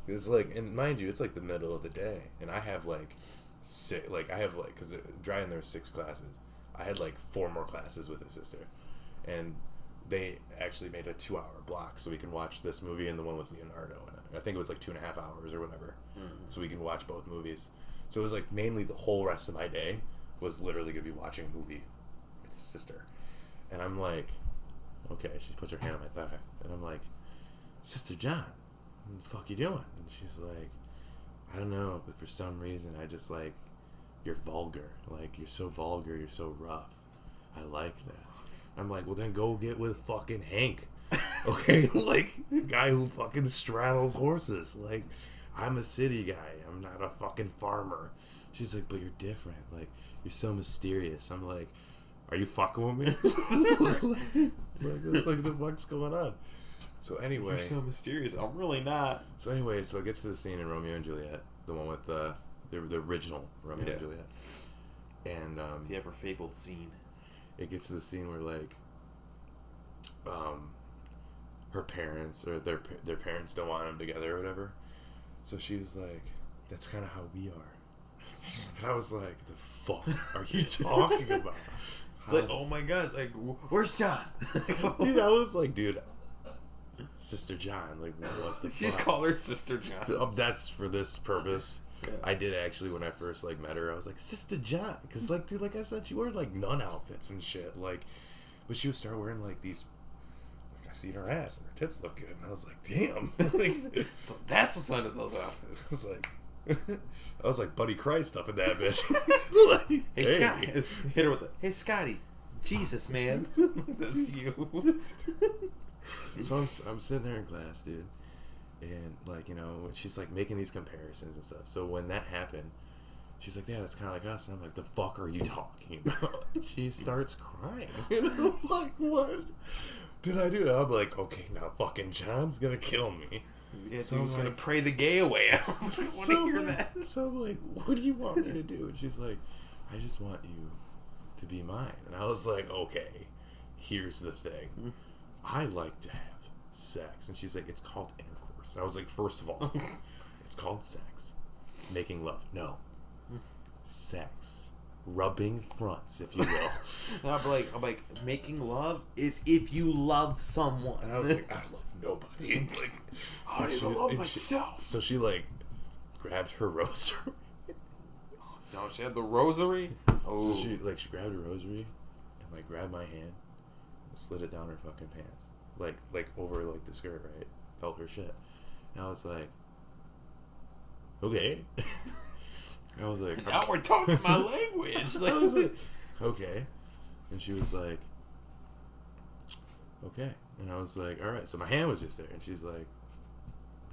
it's like, and mind you, it's like the middle of the day, and I have like because Dryden there were 6 classes. I had like 4 more classes with his sister, and they actually made a 2-hour block so we can watch this movie and the one with Leonardo in it. I think it was like 2.5 hours or whatever, so we can watch both movies. So it was like mainly the whole rest of my day was literally gonna be watching a movie with his sister, and I'm like, okay. She puts her hand on my thigh, and I'm like, Sister John, what the fuck you doing? And she's like, I don't know, but for some reason I just like, you're vulgar. Like, you're so vulgar, you're so rough. I like that. I'm like, well then go get with fucking Hank. Okay? Like, the guy who fucking straddles horses. Like, I'm a city guy. I'm not a fucking farmer. She's like, but you're different. Like, you're so mysterious. I'm like, are you fucking with me? Like, it's like, the fuck's going on? So anyway. You're so mysterious. I'm really not. So anyway, so it gets to the scene in Romeo and Juliet. The one with the original Romeo and Juliet. And the ever fabled scene. It gets to the scene where like her parents or their parents don't want them together or whatever. So she's like, that's kind of how we are. And I was like, the fuck are you talking about? It's like, oh my god, like, where's John? Dude, I was like, dude, Sister John, like, what the fuck? She's called her Sister John. That's for this purpose. Yeah. I did actually, when I first like met her, I was like, Sister John, because like, dude, like I said, she wore like nun outfits and shit, like, but she would start wearing like these, like I seen her ass and her tits look good, and I was like, damn, like, So that's what's under those outfits. I was like Buddy Christ up in that bitch. Like, Hey, Scotty, hit her with it. Hey, Scotty, Jesus, man, that's you. So I'm sitting there in class, dude, and like, she's like making these comparisons and stuff. So when that happened, she's like, yeah, that's kind of like us. And I'm like, the fuck are you talking about? She starts crying, and I'm like, what did I do? I'm like, okay, now fucking John's gonna kill me. Yeah, So so I'm he's gonna like- pray the gay away. I don't want to hear that. So I'm like, what do you want me to do? And she's like, I just want you to be mine. And I was like, okay, here's the thing. I like to have sex. And she's like, it's called intercourse. And I was like, first of all, it's called sex. Making love. No. Sex. Rubbing fronts, if you will. No, I'm like, making love is if you love someone. And I was like, I love nobody. And like, I don't even love myself. So she like grabbed her rosary. No, she had the rosary. Oh, So she grabbed her rosary and like grabbed my hand and slid it down her fucking pants. Like over like the skirt, right? Felt her shit. And I was like, okay. I was like, now we're talking my language. I was like, okay. And she was like, okay. And I was like, all right. So my hand was just there, and she's like,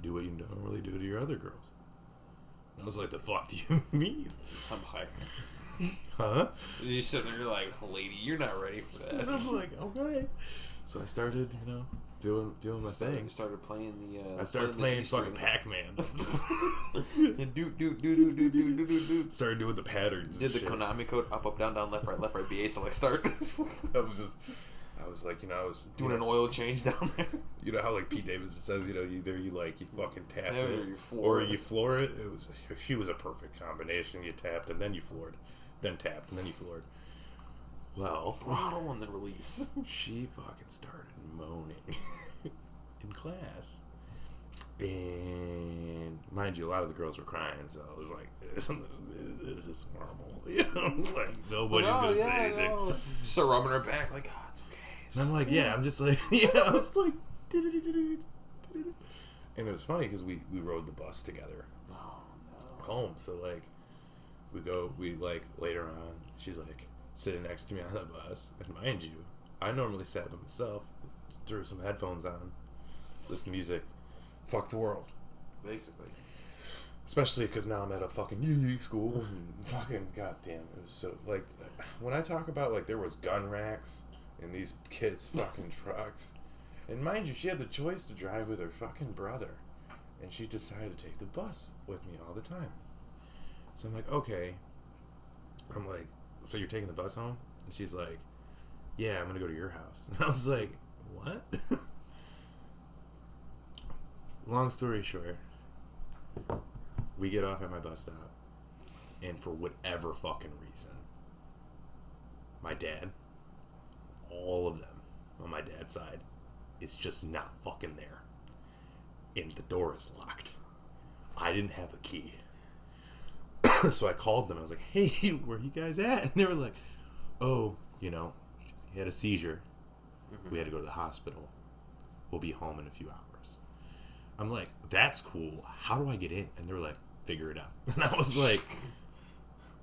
do what you normally do to your other girls. And I was like, the fuck do you mean? I'm high. Huh? You sit there, you're like, lady, you're not ready for that. And I'm like, okay. So I started, doing my thing. You started playing the. I started playing fucking Pac-Man. do. Started doing the patterns. Did the and shit. Konami code up, down, left, right, BA select start? I was like, I was Doing an oil change down there. You know how like Pete Davidson says, either you fucking tap Yeah, it or you floor or it. you floor it. She was a perfect combination. You tapped and then you floored, then tapped and then you floored. Well, Throttle and then release. she fucking started moaning in class, and mind you, a lot of the girls were crying. So I was like, "This is normal, like nobody's gonna say anything." No. Start rubbing her back, like, oh, it's okay. And I'm like, yeah, I'm just like, yeah, I was like, and it was funny because we rode the bus together home. So like, we like later on, she's like sitting next to me on the bus, and mind you, I normally sat by myself, threw some headphones on, listen to music, fuck the world, Basically. especially because now I'm at a fucking school, and fucking goddamn, it was so like when I talk about like there was gun racks in these kids' fucking trucks. And mind you, she had the choice to drive with her fucking brother. And she decided to take the bus with me all the time. So I'm like, okay. I'm like, so you're taking the bus home? And she's like, yeah, I'm going to go to your house. And I was like, what? Long story short, we get off at my bus stop. And for whatever fucking reason, my dad, all of them on my dad's side, is just not fucking there. And the door is locked. I didn't have a key. So I called them. I was like, hey, where you guys at? And they were like, oh, he had a seizure. We had to go to the hospital. We'll be home in a few hours. I'm like, that's cool. How do I get in? And they were like, figure it out. And I was like,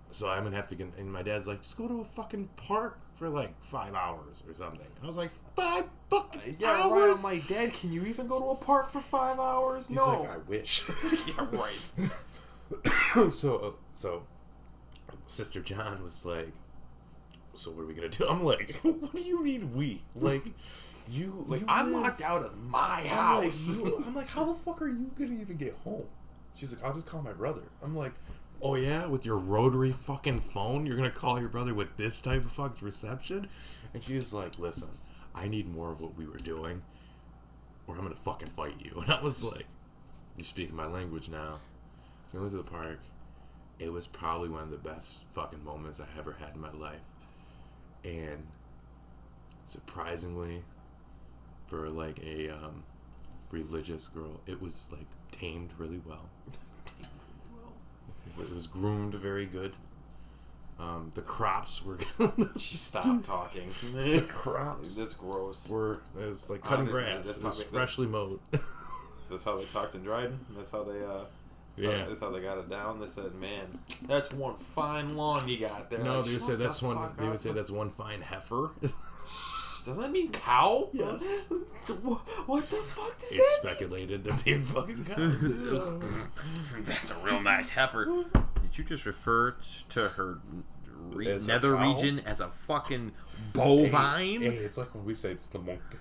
so I'm going to have to get, and my dad's like, just go to a fucking park for like 5 hours or something. And I was like, 5 fucking hours? Right. I'm like, Dad, can you even go to a park for 5 hours? He's no. like, I wish. Yeah, right. So Sister John was like, so what are we going to do? I'm like, what do you mean we? Like, I'm locked out of my house. I'm like, how the fuck are you going to even get home? She's like, I'll just call my brother. I'm like, oh yeah, with your rotary fucking phone, you're gonna call your brother with this type of fucking reception? And she was like, listen, I need more of what we were doing, or I'm gonna fucking fight you. And I was like, you're speaking my language now. So I went to the park. It was probably one of the best fucking moments I ever had in my life. And surprisingly, for like a religious girl, it was like tamed really well. It was groomed very good. The crops were She stopped talking. the crops That's gross. were, it was like cutting grass. that's It was probably- freshly mowed. That's how they talked in Dryden. That's how they Yeah. That's how they got it down. They said, "Man, that's one fine lawn you got there." No, Like, they would shut say that's the one. fuck They would up. say that's one fine heifer. Doesn't that mean cow? Yes. What the fuck does It's that mean? speculated that they're fucking cows. That's a real nice heifer. Did you just refer to her As a nether cow? region as a fucking bovine? Hey, it's like when we say it's the monkey.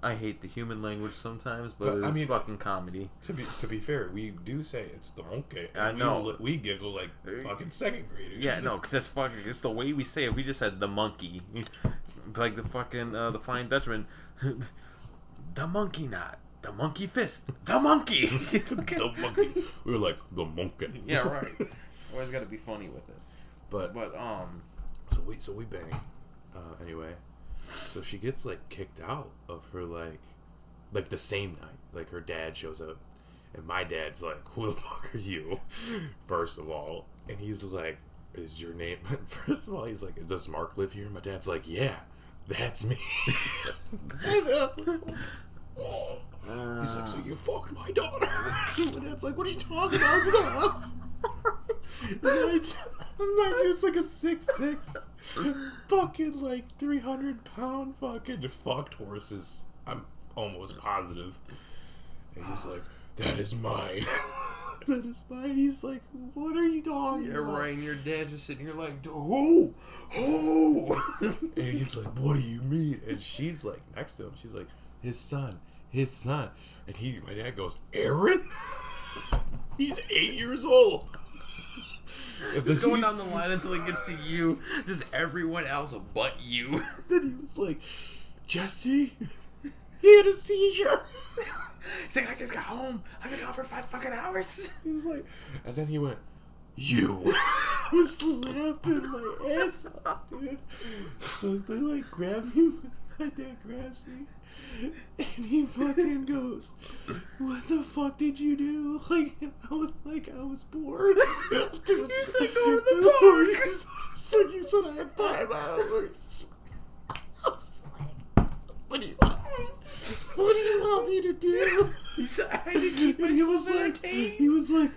I hate the human language sometimes, but But, it's I mean- fucking comedy. To be fair, we do say it's the monkey. I And know. We giggle like fucking second graders. Yeah, no, because that's fucking. It's the way we say it. We just said the monkey, like the fucking the Flying Dutchman. The monkey knot, the monkey fist, the monkey. The monkey. We were like the monkey. Yeah, right. Always got to be funny with it. But so we bang. Anyway, so she gets like kicked out of her like the same night. Like her dad shows up, and my dad's like, "Who the fuck are you?" First of all, and he's like, "Is your name?" First of all, he's like, "Does Mark live here?" And my dad's like, "Yeah, that's me." He's like, "So you fucked my daughter?" My dad's like, "What are you talking about, Dad?" It's like a 6'6" fucking like 300-pound fucking fucked horses. I'm almost positive. And he's like, that is mine. That is mine. He's like, what are you talking Yeah, about? right. And your dad's just sitting here like, who? Who? And he's like, what do you mean? And she's like, next to him, she's like, his son. And my dad goes, Aaron? He's 8 years old. Just going down the line until it gets to you. Just everyone else but you. Then he was like, Jesse, he had a seizure. He's like, I just got home. I've been gone for 5 fucking hours. He was like, and then he went, you. I was laughing my ass off, dude. So they like grab me. My dad grabs me. And he fucking goes, what the fuck did you do? Like, I was bored. You said go to the park. It's like you said I had 5 hours. I was like, what do you want me? What do you want me to do? You said I had to keep And he myself was like,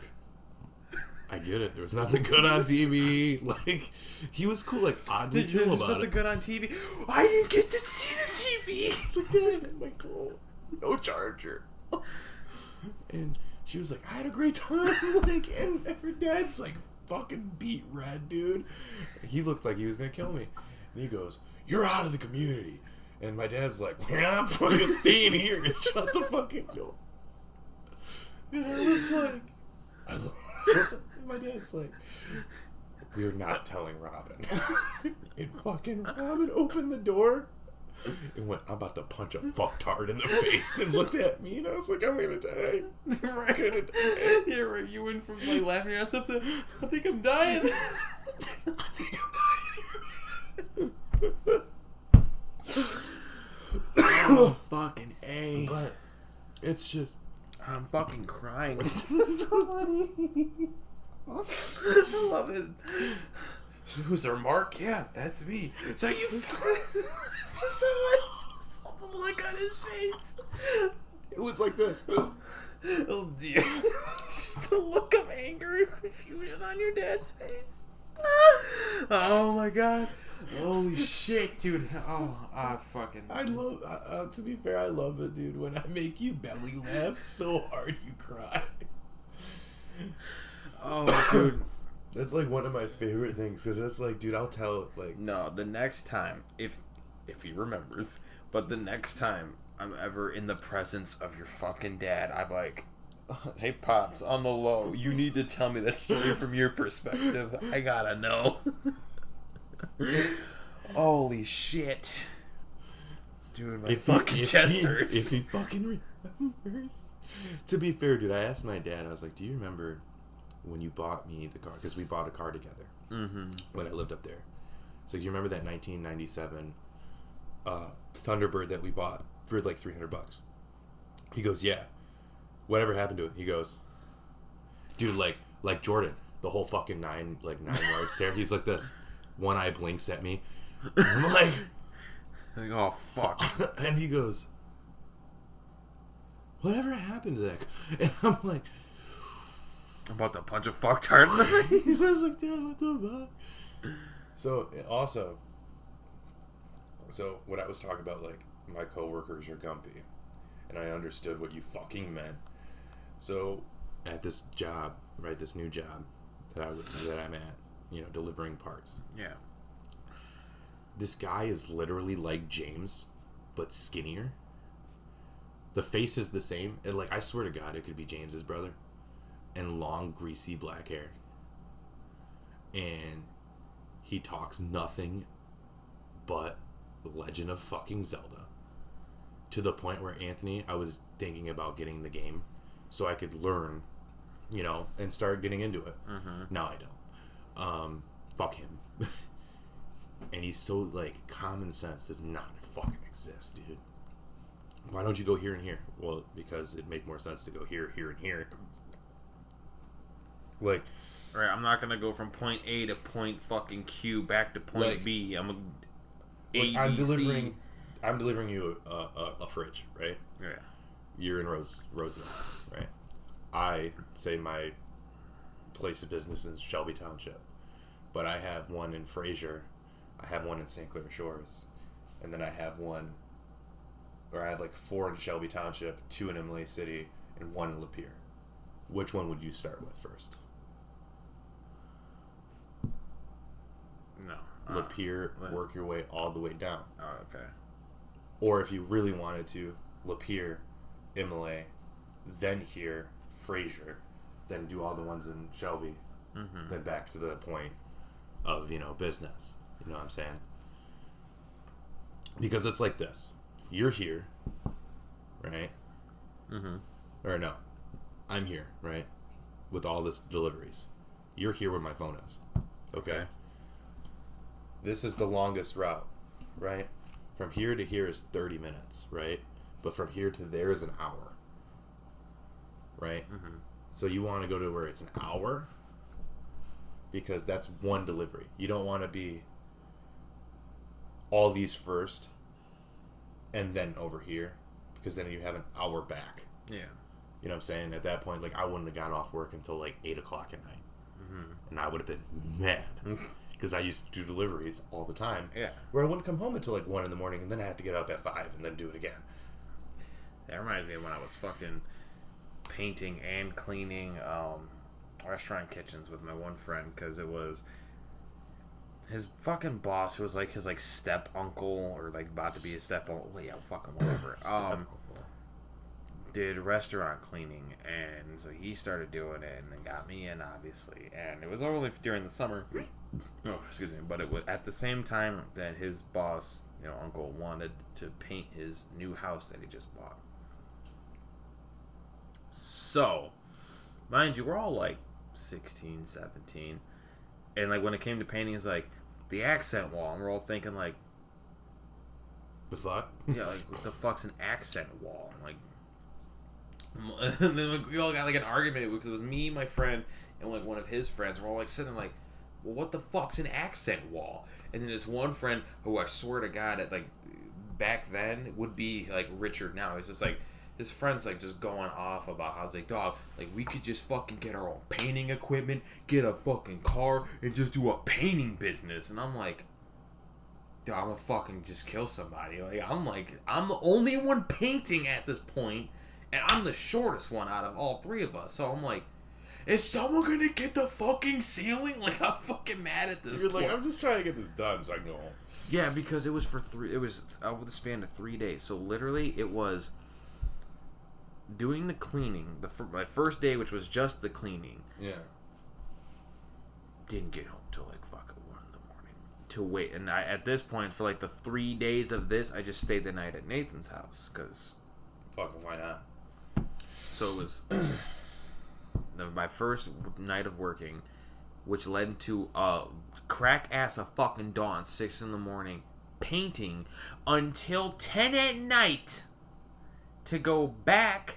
I get it. There was nothing good on TV. Like, he was cool, like, oddly chill There's about nothing it. good on TV. I didn't get to see the TV. It's like, Dad, I had my phone. No charger. And she was like, I had a great time. Like, and her dad's like fucking beat red, dude. He looked like he was gonna kill me. And he goes, you're out of the community. And my dad's like, we're not fucking staying here. Shut the fucking door. And I was like, my dad's like, we're not telling Robin. And fucking Robin opened the door and went, I'm about to punch a fucktard in the face, and looked at me, and I was like, I'm gonna die. I'm gonna die. Yeah, right. You went from like laughing your ass up to, I think I'm dying. I think I'm Oh, fucking A. dying. But it's just, I'm fucking crying. I love it. Who's our Mark? Yeah, that's me. So you fucking... saw the look on his face. it was like this. Oh dear. Just the look of anger and confusion on your dad's face. Oh my god. Holy shit, dude. Oh, I fucking... I love, to be fair, I love it, dude. When I make you belly laugh so hard you cry. Oh, dude. That's like one of my favorite things, because that's like, dude, I'll tell, like... No, the next time, if he remembers, but the next time I'm ever in the presence of your fucking dad, I'm like, hey, Pops, on the low, you need to tell me that story from your perspective. I gotta know. Holy shit. Dude, my fucking chest hurts. If he fucking remembers. To be fair, dude, I asked my dad, I was like, do you remember when you bought me the car? Because we bought a car together when I lived up there. So you remember that 1997 Thunderbird that we bought for like $300? He goes, yeah. Whatever happened to it? He goes, dude, like Jordan, the whole fucking 9 yards there. He's like this. One eye blinks at me. I'm like, oh, fuck. and he goes, whatever happened to that? And I'm like, I'm about to punch a fucktard. he was like, Dad, what the fuck? So, also, when I was talking about, like, my coworkers are gumpy, and I understood what you fucking meant. So, at this job, right, this new job that I'm at, you know, delivering parts. Yeah. This guy is literally like James, but skinnier. The face is the same. And, like, I swear to God, it could be James's brother. And long, greasy black hair. And he talks nothing but Legend of fucking Zelda. To the point where, Anthony, I was thinking about getting the game so I could learn, you know, and start getting into it. Now I don't. Fuck him. And he's so, like, common sense does not fucking exist, dude. Why don't you go here and here? Well, because it'd make more sense to go here, here, and here. Like, Right, I'm not gonna go from point A to point fucking Q back to point Like, B. I'm a like A, I'm B, C. delivering you a fridge, right? Yeah. You're in Roosevelt, right? I say my place of business is Shelby Township, but I have one in Fraser I have one in St. Clair Shores, and then I have one, or I have like 4 in Shelby Township, 2 in Imlay City, and 1 in Lapeer. Which one would you start with first? No. Lapeer, work your way all the way down. Oh, okay. Or if you really wanted to, Lapeer, Imlay, then here, Fraser, then do all the ones in Shelby, then back to the point of, business. You know what I'm saying? Because it's like this. You're here, right? Or no, I'm here, right? With all this deliveries. You're here where my phone is. Okay? This is the longest route, right? From here to here is 30 minutes, right? But from here to there is an hour, right? So you want to go to where it's an hour, because that's one delivery. You don't want to be all these first and then over here, because then you have an hour back. Yeah. You know what I'm saying? At that point, like, I wouldn't have got off work until like 8 o'clock at night. And I would have been mad. Because I used to do deliveries all the time. Yeah. Where I wouldn't come home until like 1 in the morning, and then I had to get up at 5 and then do it again. That reminds me of when I was fucking painting and cleaning restaurant kitchens with my one friend, because it was his fucking boss, who was like his like step uncle, or like about to be a step uncle. Yeah, fucking whatever. Did restaurant cleaning, and so he started doing it, and then got me in, obviously. And it was only during the summer. Oh, excuse me. But it was at the same time that his boss, uncle, wanted to paint his new house that he just bought. So, mind you, we're all like 16, 17. And like when it came to painting, it's like the accent wall, and we're all thinking like, The fuck? yeah, like what the fuck's an accent wall? Like, and then like, we all got like an argument because it was me, my friend, and like one of his friends. We're all like sitting there like, well, what the fuck's an accent wall? And then this one friend, who I swear to God, at like back then would be like Richard now. It's just like his friend's like just going off about how it's like, dog, like we could just fucking get our own painting equipment, get a fucking car, and just do a painting business. And I'm like, dude, I'm gonna fucking just kill somebody. I'm the only one painting at this point, and I'm the shortest one out of all 3 of us. So I'm like, is someone gonna get the fucking ceiling? Like, I'm fucking mad at this. You're point. like, I'm just trying to get this done so I can go home. Yeah, because it was it was over the span of 3 days. So literally, it was doing the cleaning. My first day, which was just the cleaning. Yeah. Didn't get home till like fucking 1 in the morning to wait. And at this point, for like the 3 days of this, I just stayed the night at Nathan's house because Fucking why not? So it was my first night of working, which led into crack ass of fucking dawn, 6 in the morning, painting until 10 at night to go back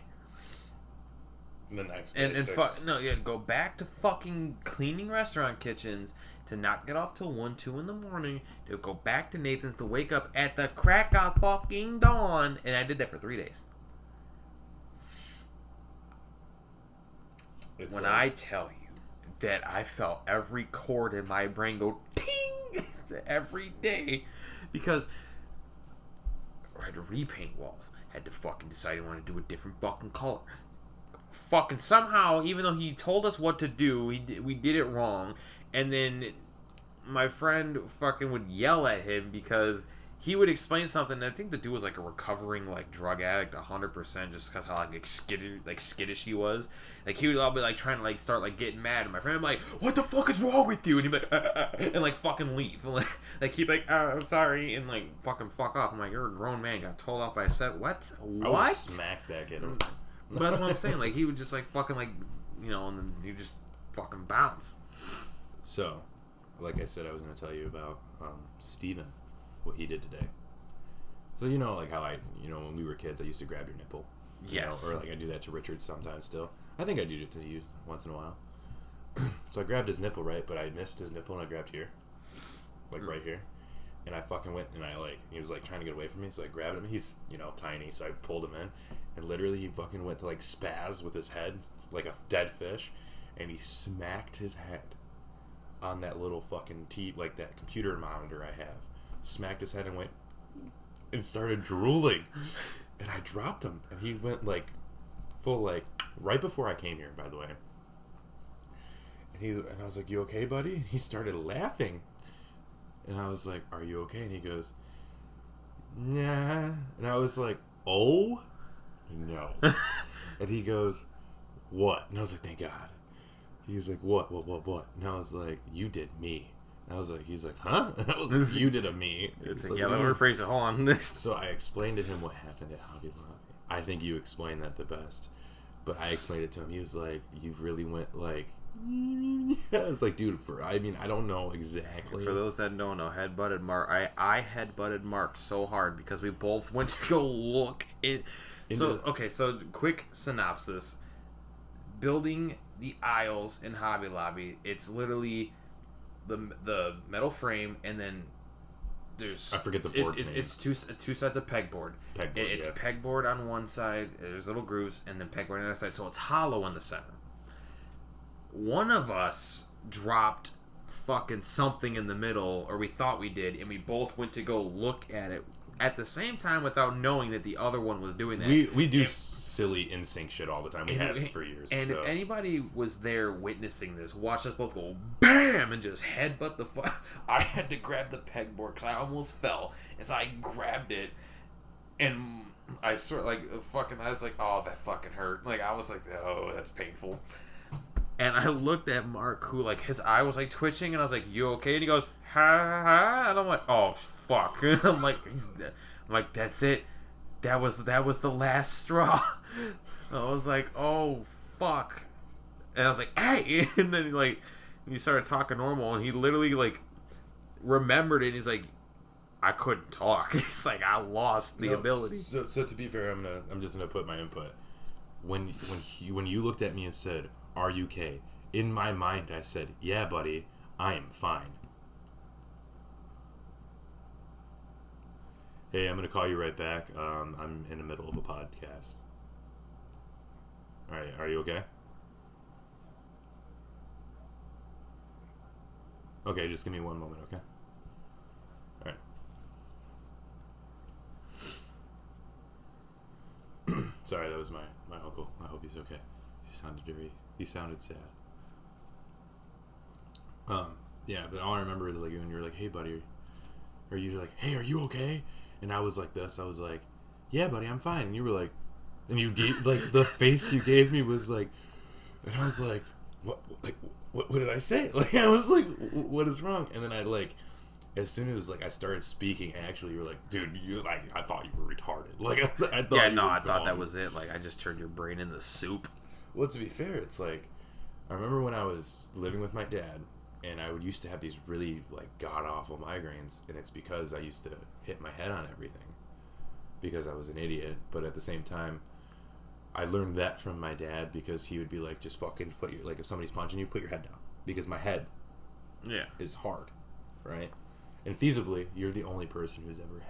The next day, go back to fucking cleaning restaurant kitchens, to not get off till 1, 2 in the morning, to go back to Nathan's, to wake up at the crack of fucking dawn, and I did that for 3 days. When I tell you that I felt every chord in my brain go ting every day, because I had to repaint walls, had to fucking decide I wanted to do a different fucking color. Fucking somehow, even though he told us what to do, we did it wrong, and then my friend fucking would yell at him because he would explain something. I think the dude was like a recovering like drug addict, 100%, just because how like skittish he was. Like he would all be like trying to like start like getting mad, and my friend would be like, "What the fuck is wrong with you?" And he'd be like, and like fucking leave, and like he'd be like, "I'm sorry," and like fucking fuck off. I'm like, "You're a grown man, got told off by a set." What? I would smack that kid. But that's what I'm saying. Like he would just like fucking like, and then he just fucking bounce. So, like I said, I was going to tell you about Steven, what he did today. So like how when we were kids, I used to grab your nipple. Yes. Or like I do that to Richard sometimes still. I think I do it to you once in a while. So I grabbed his nipple, right? But I missed his nipple and I grabbed here. Like right here. And I fucking went and he was like trying to get away from me, so I grabbed him. He's, tiny, so I pulled him in. And literally he fucking went to like spaz with his head, like a dead fish. And he smacked his head on that little fucking like that computer monitor I have. Smacked his head and went and started drooling. And I dropped him, and he went like full like right before I came here, by the way. And I was like, "You okay, buddy?" And he started laughing. And I was like, "Are you okay?" And he goes, "Nah." And I was like, "Oh, no." And he goes, "What?" And I was like, "Thank God." He's like, "What? And I was like, "You did me." And I was like, he's like, "Huh?" And I was like, "You did a me." It's Like, yeah, "What let do me you-" rephrase it. Hold on. So I explained to him what happened at Hobby Lobby. I think you explained that the best. But I explained it to him. He was like, "You really went like..." I was like, "Dude, I don't know exactly." For those that don't know, headbutted Mark. I headbutted Mark so hard because we both went to go look in. So quick synopsis. Building the aisles in Hobby Lobby. It's literally the metal frame, and then there's... I forget the board's name. It's two sets of pegboard. It's pegboard on one side, there's little grooves, and then pegboard on the other side, so it's hollow in the center. One of us dropped fucking something in the middle, or we thought we did, and we both went to go look at it at the same time without knowing that the other one was doing that. We do silly in-sync shit all the time. We have for years. And so. if anybody was there witnessing this, watch us both go BAM! And just headbutt the I had to grab the pegboard because I almost fell. And so I grabbed it, and I sort of I was like, oh, that fucking hurt. Like, I was like, oh, that's painful. And I looked at Mark, who, like, his eye was, like, twitching, and I was like, "You okay?" And he goes, "Ha ha," and I'm like, "Oh, fuck." And I'm like, that's it. That was the last straw. I was like, "Oh, fuck." And I was like, "Hey!" And then, like, he started talking normal, and he literally, like, remembered it, and he's like, "I couldn't talk." He's like, "I lost the ability." So to be fair, I'm just gonna put my input. When you looked at me and said, "Are you okay?" In my mind, I said, "Yeah, buddy, I'm fine." Hey, I'm gonna call you right back. I'm in the middle of a podcast. All right, are you okay? Okay, just give me one moment, okay? All right. Sorry, that was my uncle. I hope he's okay. He sounded sad. Yeah, but all I remember is like when you were like, "Hey, buddy," or you were like, "Hey, are you okay?" And I was like this. I was like, "Yeah, buddy, I'm fine." And you were like, and you gave like the face you gave me was like, and I was like, what did I say? Like I was like, what is wrong? And then I like, as soon as like I started speaking, actually, you were like, "Dude, you like I thought you were retarded." Like I thought. Yeah, no, I thought that was it. Like I just turned your brain into soup. Well, to be fair, it's like I remember when I was living with my dad, and I used to have these really like god awful migraines, and it's because I used to hit my head on everything because I was an idiot. But at the same time, I learned that from my dad because he would be like, "Just fucking put your if somebody's punching you, put your head down," because my head, is hard, right? And feasibly, you're the only person who's ever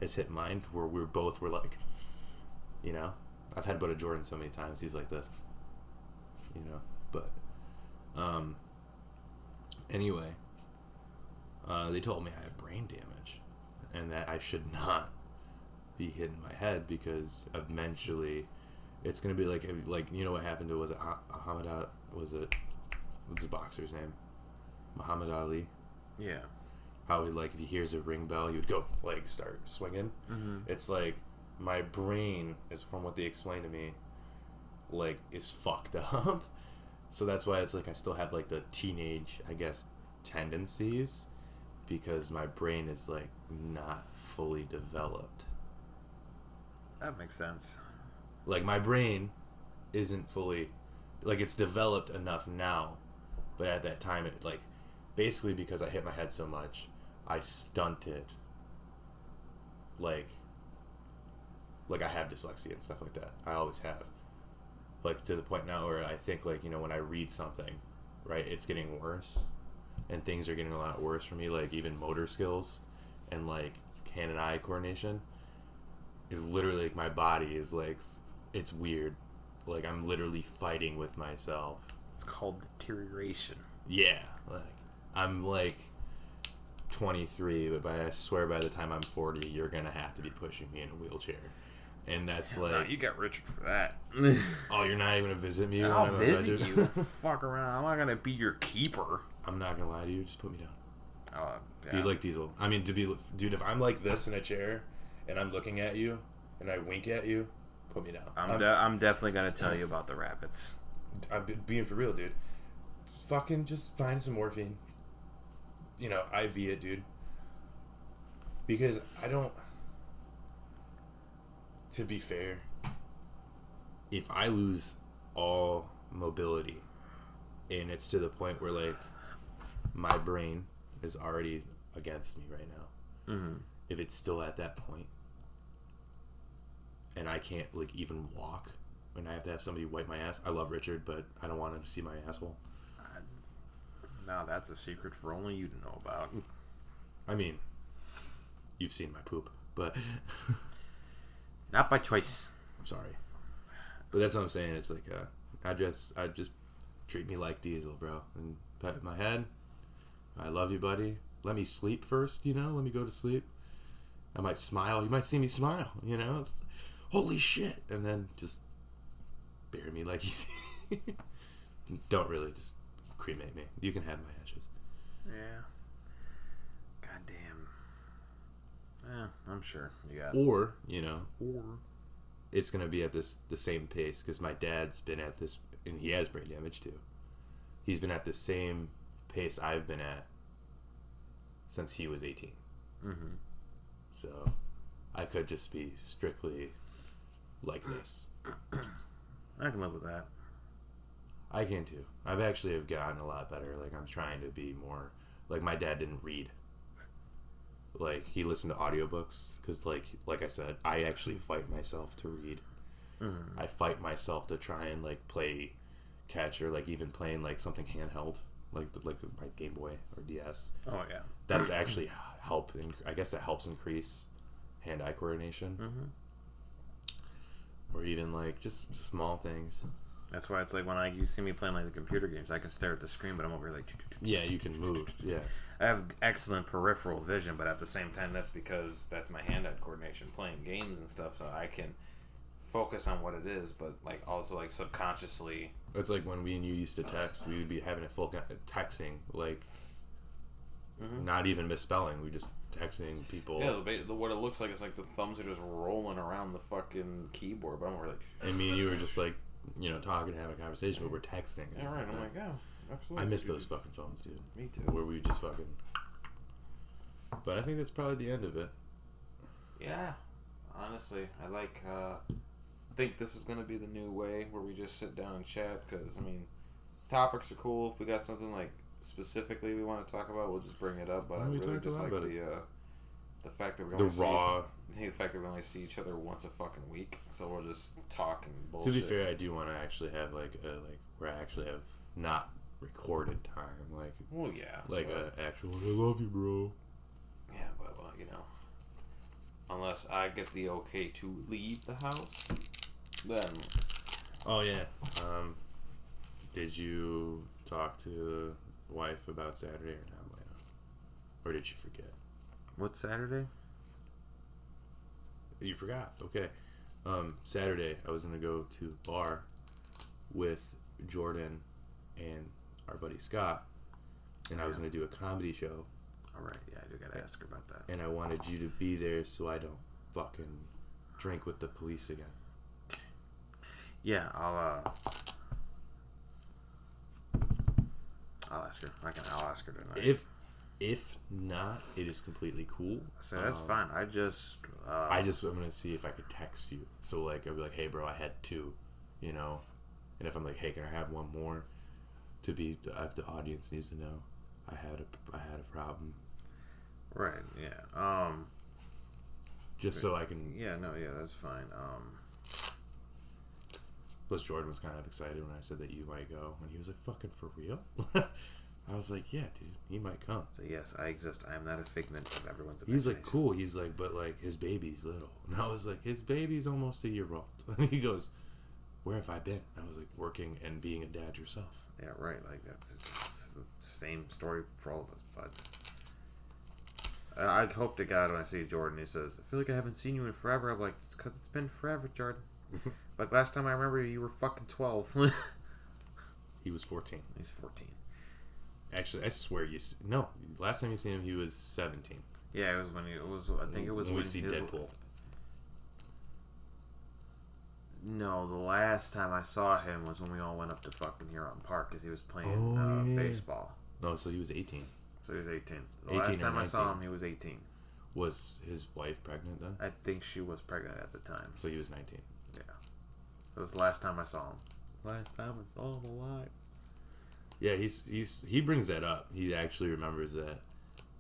has hit mine where we're like, you know. I've had Buddha Jordan so many times. He's like this, you know. But anyway, they told me I had brain damage and that I should not be hitting my head because eventually it's gonna be like you know what happened to what's his boxer's name? Muhammad Ali. Yeah. How he if he hears a ring bell, he would go start swinging. Mm-hmm. It's like. My brain is, from what they explained to me, is fucked up. So that's why it's I still have the teenage, I guess, tendencies because my brain is not fully developed. That makes sense. My brain isn't fully it's developed enough now, but at that time it basically because I hit my head so much, I stunted I have dyslexia and stuff like that. I always have. To the point now where I think, when I read something, right, it's getting worse. And things are getting a lot worse for me, even motor skills and, hand and eye coordination is literally, my body is, it's weird. I'm literally fighting with myself. It's called deterioration. Yeah, like I'm like 23, but I swear by the time I'm 40, you're gonna have to be pushing me in a wheelchair, and that's No, like, you got Richard for that. oh, you're not even gonna visit me. I'll when I'm a visit budget? you. Fuck around. I'm not gonna be your keeper. I'm not gonna lie to you. Just put me down. Yeah. Do you like Diesel? I mean, dude, if I'm like this in a chair and I'm looking at you and I wink at you, put me down. I'm definitely gonna tell you about the rabbits. I'm being for real, dude. Fucking just find some morphine. You know, IV it, dude. Because I don't. To be fair, if I lose all mobility and it's to the point where, like, my brain is already against me right now, if it's still at that point and I can't, like, even walk and I have to have somebody wipe my ass, I love Richard, but I don't want him to see my asshole. Now that's a secret for only you to know about. I mean, you've seen my poop, but Not by choice. I'm sorry. But that's what I'm saying. It's like, I just treat me like Diesel, bro, and pat my head. I love you, buddy. Let me sleep first, you know. Let me go to sleep. I might smile. You might see me smile, you know. Holy shit! And then just bury me like he's. Don't really just cremate me. You can have my ashes. Yeah. Goddamn. Yeah, I'm sure you got. Or, you know, it's gonna be at the same pace because my dad's been at this, and he has brain damage too. He's been at the same pace I've been at since he was 18. Mm-hmm. So I could just be strictly like this. I can live with that. I can too. I've actually have gotten a lot better. Like, I'm trying to be more like my dad didn't read. Like, he listened to audiobooks because, like I said, I actually fight myself to read. Mm-hmm. I fight myself to try and, like, play catch, or, like, even playing, like, something handheld, like my Game Boy or DS. Oh yeah. That's actually I guess that helps increase hand-eye coordination. Mm-hmm. Or even, like, just small things. That's why it's like when you see me playing like the computer games, I can stare at the screen, but I'm over here like. Yeah, you can move. Yeah. I have excellent peripheral vision, but at the same time, that's because that's my hand-eye coordination, playing games and stuff, so I can focus on what it is, but like also like subconsciously. It's like when we and you used to text, we would be having a full texting, like, not even misspelling. We just texting people. Yeah, what it looks like is like the thumbs are just rolling around the fucking keyboard, but I'm over like. And me and you were just like, you know, talking, having a conversation, but we're texting. Yeah, right. I'm like, oh, absolutely. I miss those fucking phones, dude. Me too. Where we just fucking. But I think that's probably the end of it. Yeah, honestly, I think this is gonna be the new way where we just sit down and chat. Because I mean, topics are cool. If we got something like specifically we want to talk about, we'll just bring it up. But I We really talked just a lot like about the fact that we The only raw. the fact that we only see each other once a fucking week, so we'll just talk and To bullshit. be fair, I do want to actually have where I actually have not recorded time, like Well, yeah. like but, a actual I love you, bro. Yeah, but well, you know, unless I get the okay to leave the house, then Oh yeah. Did you talk to the wife about Saturday or not, Lena? Or did you forget? what's Saturday? You forgot. Okay. Saturday I was gonna go to a bar with Jordan and our buddy Scott, and I was gonna do a comedy show. All right, yeah, I do gotta ask her about that. And I wanted you to be there so I don't fucking drink with the police again. Yeah, I'll ask her. I'll ask her tonight. If not, it is completely cool. So that's fine. I'm gonna see if I could text you. So like I'll be like, hey bro, I had 2, you know, and if I'm like, hey, can I have one more? If the audience needs to know, I had a problem. right. Yeah. Just so I can. Yeah. No. Yeah. That's fine. Plus, Jordan was kind of excited when I said that you might go, and he was like, "Fucking for real?" I was like, "Yeah, dude, he might come." So yes, I exist. I am not a figment of everyone's He's imagination. like, "Cool." He's like, "But like, his baby's little." And I was like, "His baby's almost a year old." And he goes, "Where have I been?" I was like, "Working and being a dad yourself." Yeah. Right. Like that's same story for all of us, but I hope to God when I see Jordan, he says, I feel like I haven't seen you in forever. I'm like, it's because it's been forever, Jordan. Like, last time I remember you were fucking 12. He was 14. He's 14. Actually, I swear no. Last time you seen him, he was 17. Yeah, it was when I think it was when we when see his, Deadpool. No, the last time I saw him was when we all went up to fucking Huron Park because he was playing baseball. No, so he was 18. So he was 18. The 18 last or time I saw 19. him, he was 18. Was his wife pregnant then? I think she was pregnant at the time. So he was 19. Yeah. That was the last time I saw him. Last time I saw him alive. Yeah, he brings that up. He actually remembers that.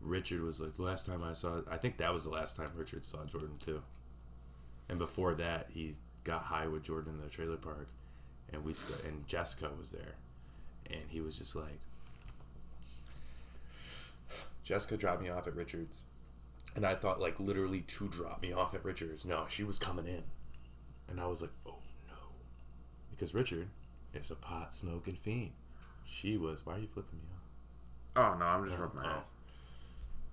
Richard was like, last time I saw... I think that was the last time Richard saw Jordan, too. And before that, he got high with Jordan in the trailer park. And and Jessica was there. And he was just like... Jessica dropped me off at Richard's. And I thought, like, literally to drop me off at Richard's. No, she was coming in. And I was like, oh, no. Because Richard is a pot-smoking fiend. She was... Why are you flipping me off? Oh, no, I'm just rubbing my ass.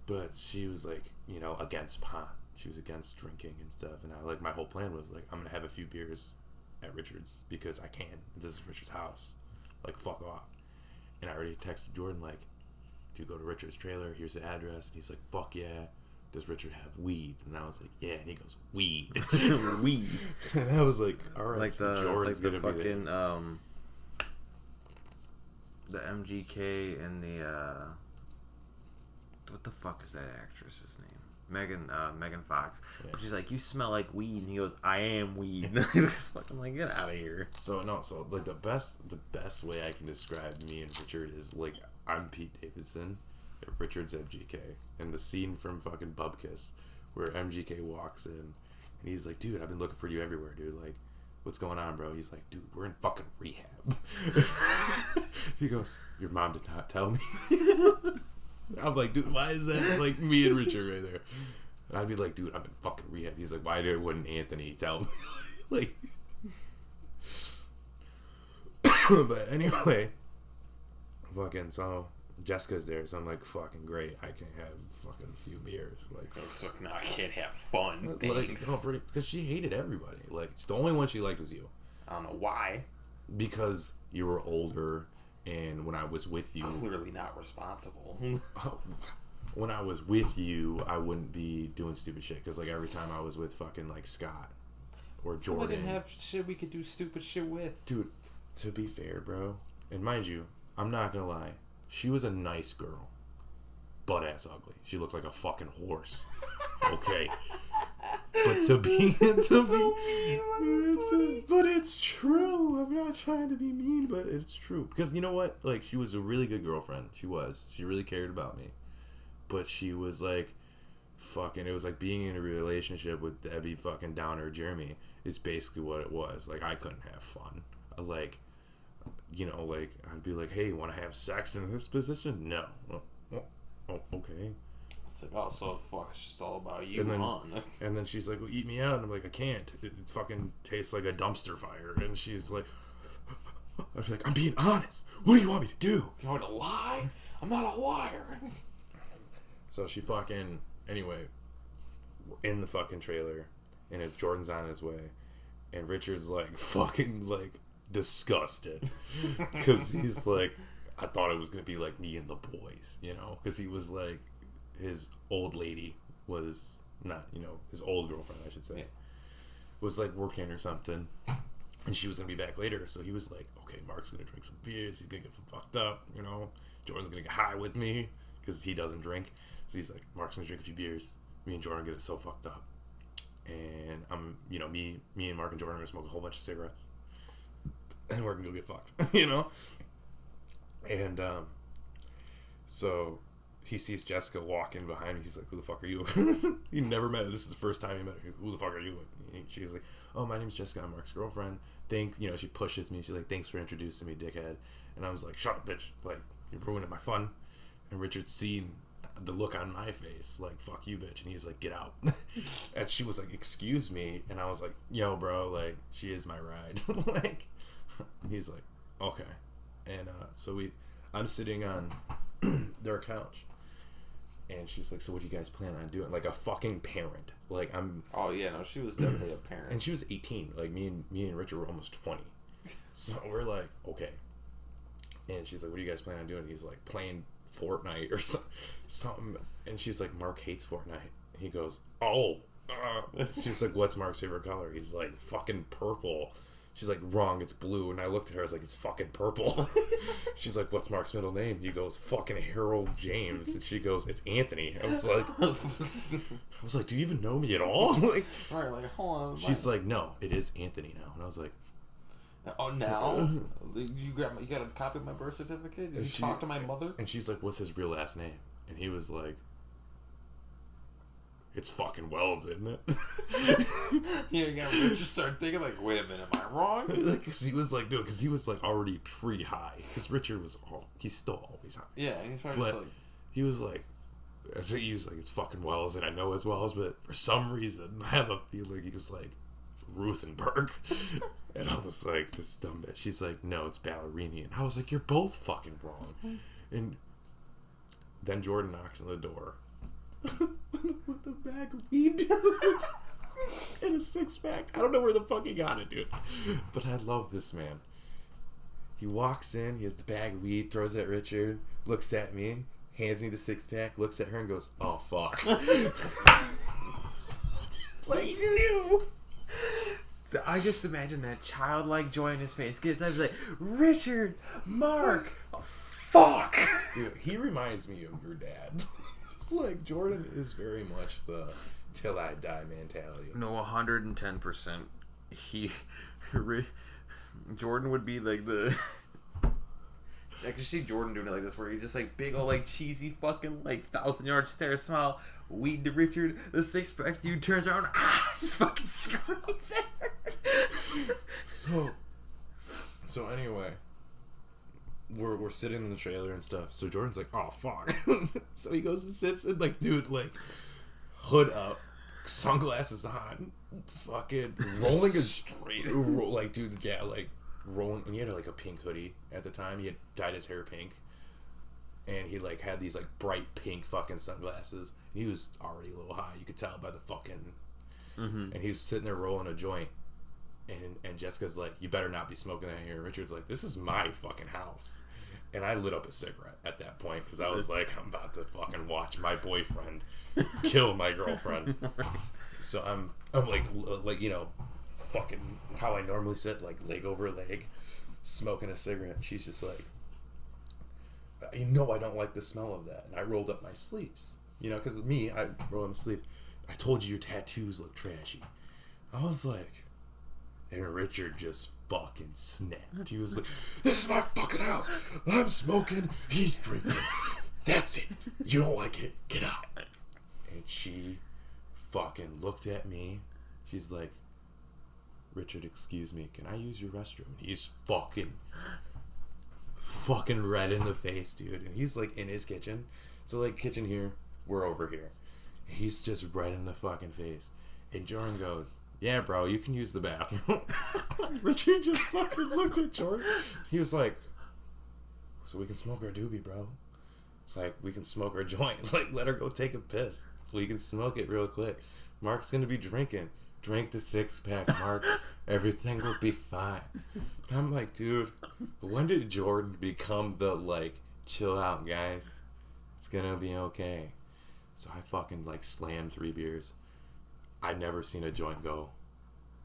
But she was like, you know, against pot. She was against drinking and stuff. And my whole plan was like, I'm gonna have a few beers at Richard's because I can. This is Richard's house. Like, fuck off. And I already texted Jordan like, do you go to Richard's trailer? Here's the address. And he's like, fuck yeah. Does Richard have weed? And I was like, yeah. And he goes, weed. Weed. And I was like, all right. Like so the Jordan's like the gonna be fucking there. the MGK and the what the fuck is that actress's name? Megan Fox. Yeah. She's like, you smell like weed, and he goes, I am weed. I'm like, get out of here. So like the best way I can describe me and Richard is like, I'm Pete Davidson, Richard's MGK, and the scene from fucking Bubkiss where MGK walks in and he's like, dude, I've been looking for you everywhere, dude. Like, what's going on, bro? He's like, dude, we're in fucking rehab. He goes, your mom did not tell me. I'm like, dude, why is that like me and Richard right there? I'd be like, dude, I'm in fucking rehab. He's like, wouldn't Anthony tell me? Like, but anyway, fucking, so Jessica's there, so I'm like, fucking great. I can have fucking a few beers. Like, So now I can't have fun. like, Thanks. because she hated everybody. Like, the only one she liked was you. I don't know why. Because you were older, and when I was with you, Clearly not responsible. when I was with you, I wouldn't be doing stupid shit. Because like every time I was with fucking like Scott or Jordan, I didn't have shit we could do stupid shit with. dude. To be fair, bro, and mind you, I'm not gonna lie, she was a nice girl, butt ass ugly. She looked like a fucking horse. Okay. But but it's true. I'm not trying to be mean, but it's true. Because you know what? Like, she was a really good girlfriend. She was. She really cared about me. But she was like, fucking, it was like being in a relationship with Debbie fucking Downer or Jeremy is basically what it was. Like, I couldn't have fun. Like, you know, like, I'd be like, hey, want to have sex in this position? No. Oh, okay. It's like, oh, so fuck, it's just all about you, And then she's like, well, eat me out. And I'm like, I can't. It fucking tastes like a dumpster fire. And she's like, I was like, I'm being honest. What do you want me to do? You want me to lie? I'm not a liar. So she fucking, anyway, in the fucking trailer, and as Jordan's on his way, and Richard's like fucking like disgusted. Because he's like, I thought it was going to be like me and the boys, you know? Because he was like, his old lady was not, you know, his old girlfriend, I should say, was like working or something, and she was gonna be back later. So he was like, okay, Mark's gonna drink some beers, he's gonna get fucked up, you know, Jordan's gonna get high with me because he doesn't drink. So he's like, Mark's gonna drink a few beers, me and Jordan get it so fucked up, and I'm, you know, me and Mark and Jordan are gonna smoke a whole bunch of cigarettes, and we're gonna go get fucked, you know. And so he sees Jessica walking behind me. He's like, who the fuck are you? He never met her. This is the first time he met her. Who the fuck are you? And she's like, oh, my name's Jessica. I'm Mark's girlfriend. You know, she pushes me. She's like, thanks for introducing me, dickhead. And I was like, shut up, bitch. Like, you're ruining my fun. And Richard's seen the look on my face, like, fuck you, bitch. And he's like, get out. And she was like, excuse me. And I was like, yo, bro, like, she is my ride. Like, and he's like, okay. And so I'm sitting on their couch. And she's like, so what do you guys plan on doing? Like a fucking parent. Like I'm. Oh yeah, no, she was definitely a parent. And she was 18. Like me and Richard were almost 20. So we're like, okay. And she's like, what do you guys plan on doing? He's like, playing Fortnite or something. And she's like, Mark hates Fortnite. He goes, oh. She's like, what's Mark's favorite color? He's like, fucking purple. She's like, wrong, it's blue. And I looked at her, I was like, it's fucking purple. She's like, what's Mark's middle name? He goes, fucking Harold James. And she goes, it's Anthony. I was like, do you even know me at all? Like, right, like, hold on. she's like, no, it is Anthony now. And I was like, oh, now? You got a copy of my birth certificate? Did you talk to my mother? And she's like, what's his real last name? And he was like, it's fucking Wells, isn't it? Yeah, Richard started thinking, like, wait a minute, am I wrong? Like, cause he was like, no, because he was like already pre-high. Because Richard was he's still always high. Yeah, he's probably But just like, he was like, it's fucking Wells, and I know it's Wells, but for some reason, I have a feeling he was like, Ruthenberg. And I was like, this dumb bitch. She's like, no, it's Ballerini. And I was like, you're both fucking wrong. And then Jordan knocks on the door. with a bag of weed and a 6-pack. I don't know where the fuck he got it, dude. But I love this man. He walks in, he has the bag of weed, throws it at Richard, looks at me, hands me the 6-pack, looks at her and goes, oh fuck. Like, dude. I just imagine that childlike joy in his face. I was like, Richard, Mark, oh, fuck. Dude, he reminds me of your dad. Like, Jordan is very much the till I die mentality. No, 110%. Jordan would be like the. I can see Jordan doing it like this, where he just like big old like cheesy fucking like 1,000-yard stare smile, weed to Richard, the 6-pack dude turns around, just fucking screams at her. So anyway, we're sitting in the trailer and stuff. So Jordan's like, oh fuck. So he goes and sits and like, dude, like hood up, sunglasses on, fucking rolling a straight, like, dude, yeah, like rolling. And he had like a pink hoodie at the time. He had dyed his hair pink, and he like had these like bright pink fucking sunglasses. He was already a little high. You could tell by the fucking. And he's sitting there rolling a joint. And Jessica's like, you better not be smoking out here. Richard's like, this is my fucking house. And I lit up a cigarette at that point because I was like, I'm about to fucking watch my boyfriend kill my girlfriend. So I'm like, you know, fucking how I normally sit, like leg over leg, smoking a cigarette. She's just like, you know, I don't like the smell of that. And I rolled up my sleeves, you know, because me, I roll up my sleeves. I told you your tattoos look trashy. I was like, and Richard just fucking snapped. He was like, this is my fucking house. I'm smoking. He's drinking. That's it. You don't like it. Get out. And she fucking looked at me. She's like, Richard, excuse me. Can I use your restroom? And he's fucking red in the face, dude. And he's like in his kitchen. So like kitchen here, we're over here. He's just red in the fucking face. And Jordan goes, yeah, bro, you can use the bathroom. Richard just fucking looked at Jordan. He was like, so we can smoke our doobie, bro. Like, we can smoke our joint. Like, let her go take a piss. We can smoke it real quick. Mark's gonna be drinking. Drink the 6-pack, Mark. Everything will be fine. And I'm like, dude, when did Jordan become the, like, chill out, guys? It's gonna be okay. So I fucking, like, slammed 3 beers. I've never seen a joint go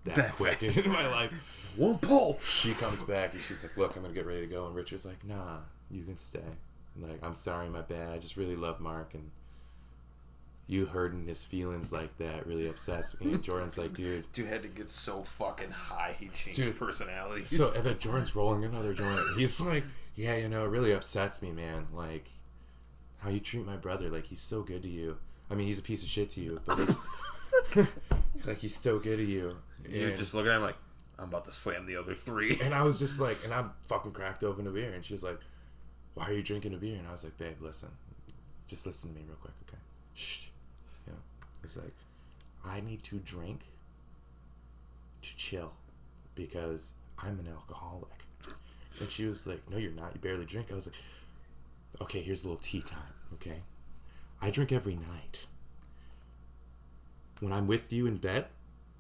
that quick in my life. One pull. She comes back and she's like, look, I'm going to get ready to go. And Richard's like, nah, you can stay. I'm like, I'm sorry, my bad. I just really love Mark. And you hurting his feelings like that really upsets me. And Jordan's like, dude. Dude had to get so fucking high he changed personality. So, and then Jordan's rolling another joint. He's like, yeah, you know, it really upsets me, man. Like, how you treat my brother. Like, he's so good to you. I mean, he's a piece of shit to you, but he's... like, he's so good at you. You're just looking at him like, I'm about to slam the other 3. And I was just like, and I fucking cracked open a beer. And she was like, why are you drinking a beer? And I was like, babe, listen. Just listen to me real quick, okay? Shh. You know, it's like, I need to drink to chill because I'm an alcoholic. And she was like, no, you're not. You barely drink. I was like, Okay, here's a little tea time, okay? I drink every night. When I'm with you in bed,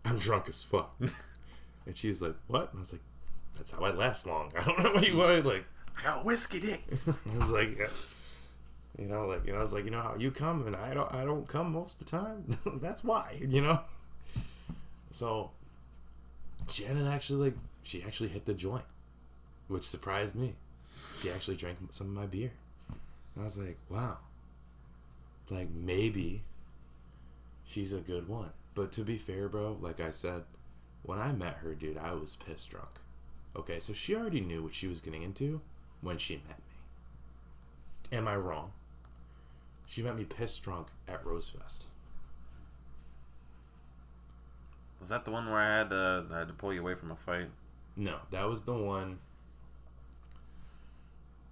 I'm drunk as fuck. And she's like, what? And I was like, that's how I last long. I don't know what you want. Like, I got whiskey dick. I was like, yeah. I was like, how you come and I don't come most of the time. That's why, So, Shannon actually hit the joint, which surprised me. She actually drank some of my beer. And I was like, wow. Like, maybe she's a good one. But to be fair, bro, like I said, when I met her, dude, I was piss drunk. Okay, so she already knew what she was getting into when she met me. Am I wrong? She met me piss drunk at Rosefest. Was that the one where I had to pull you away from a fight? No, that was the one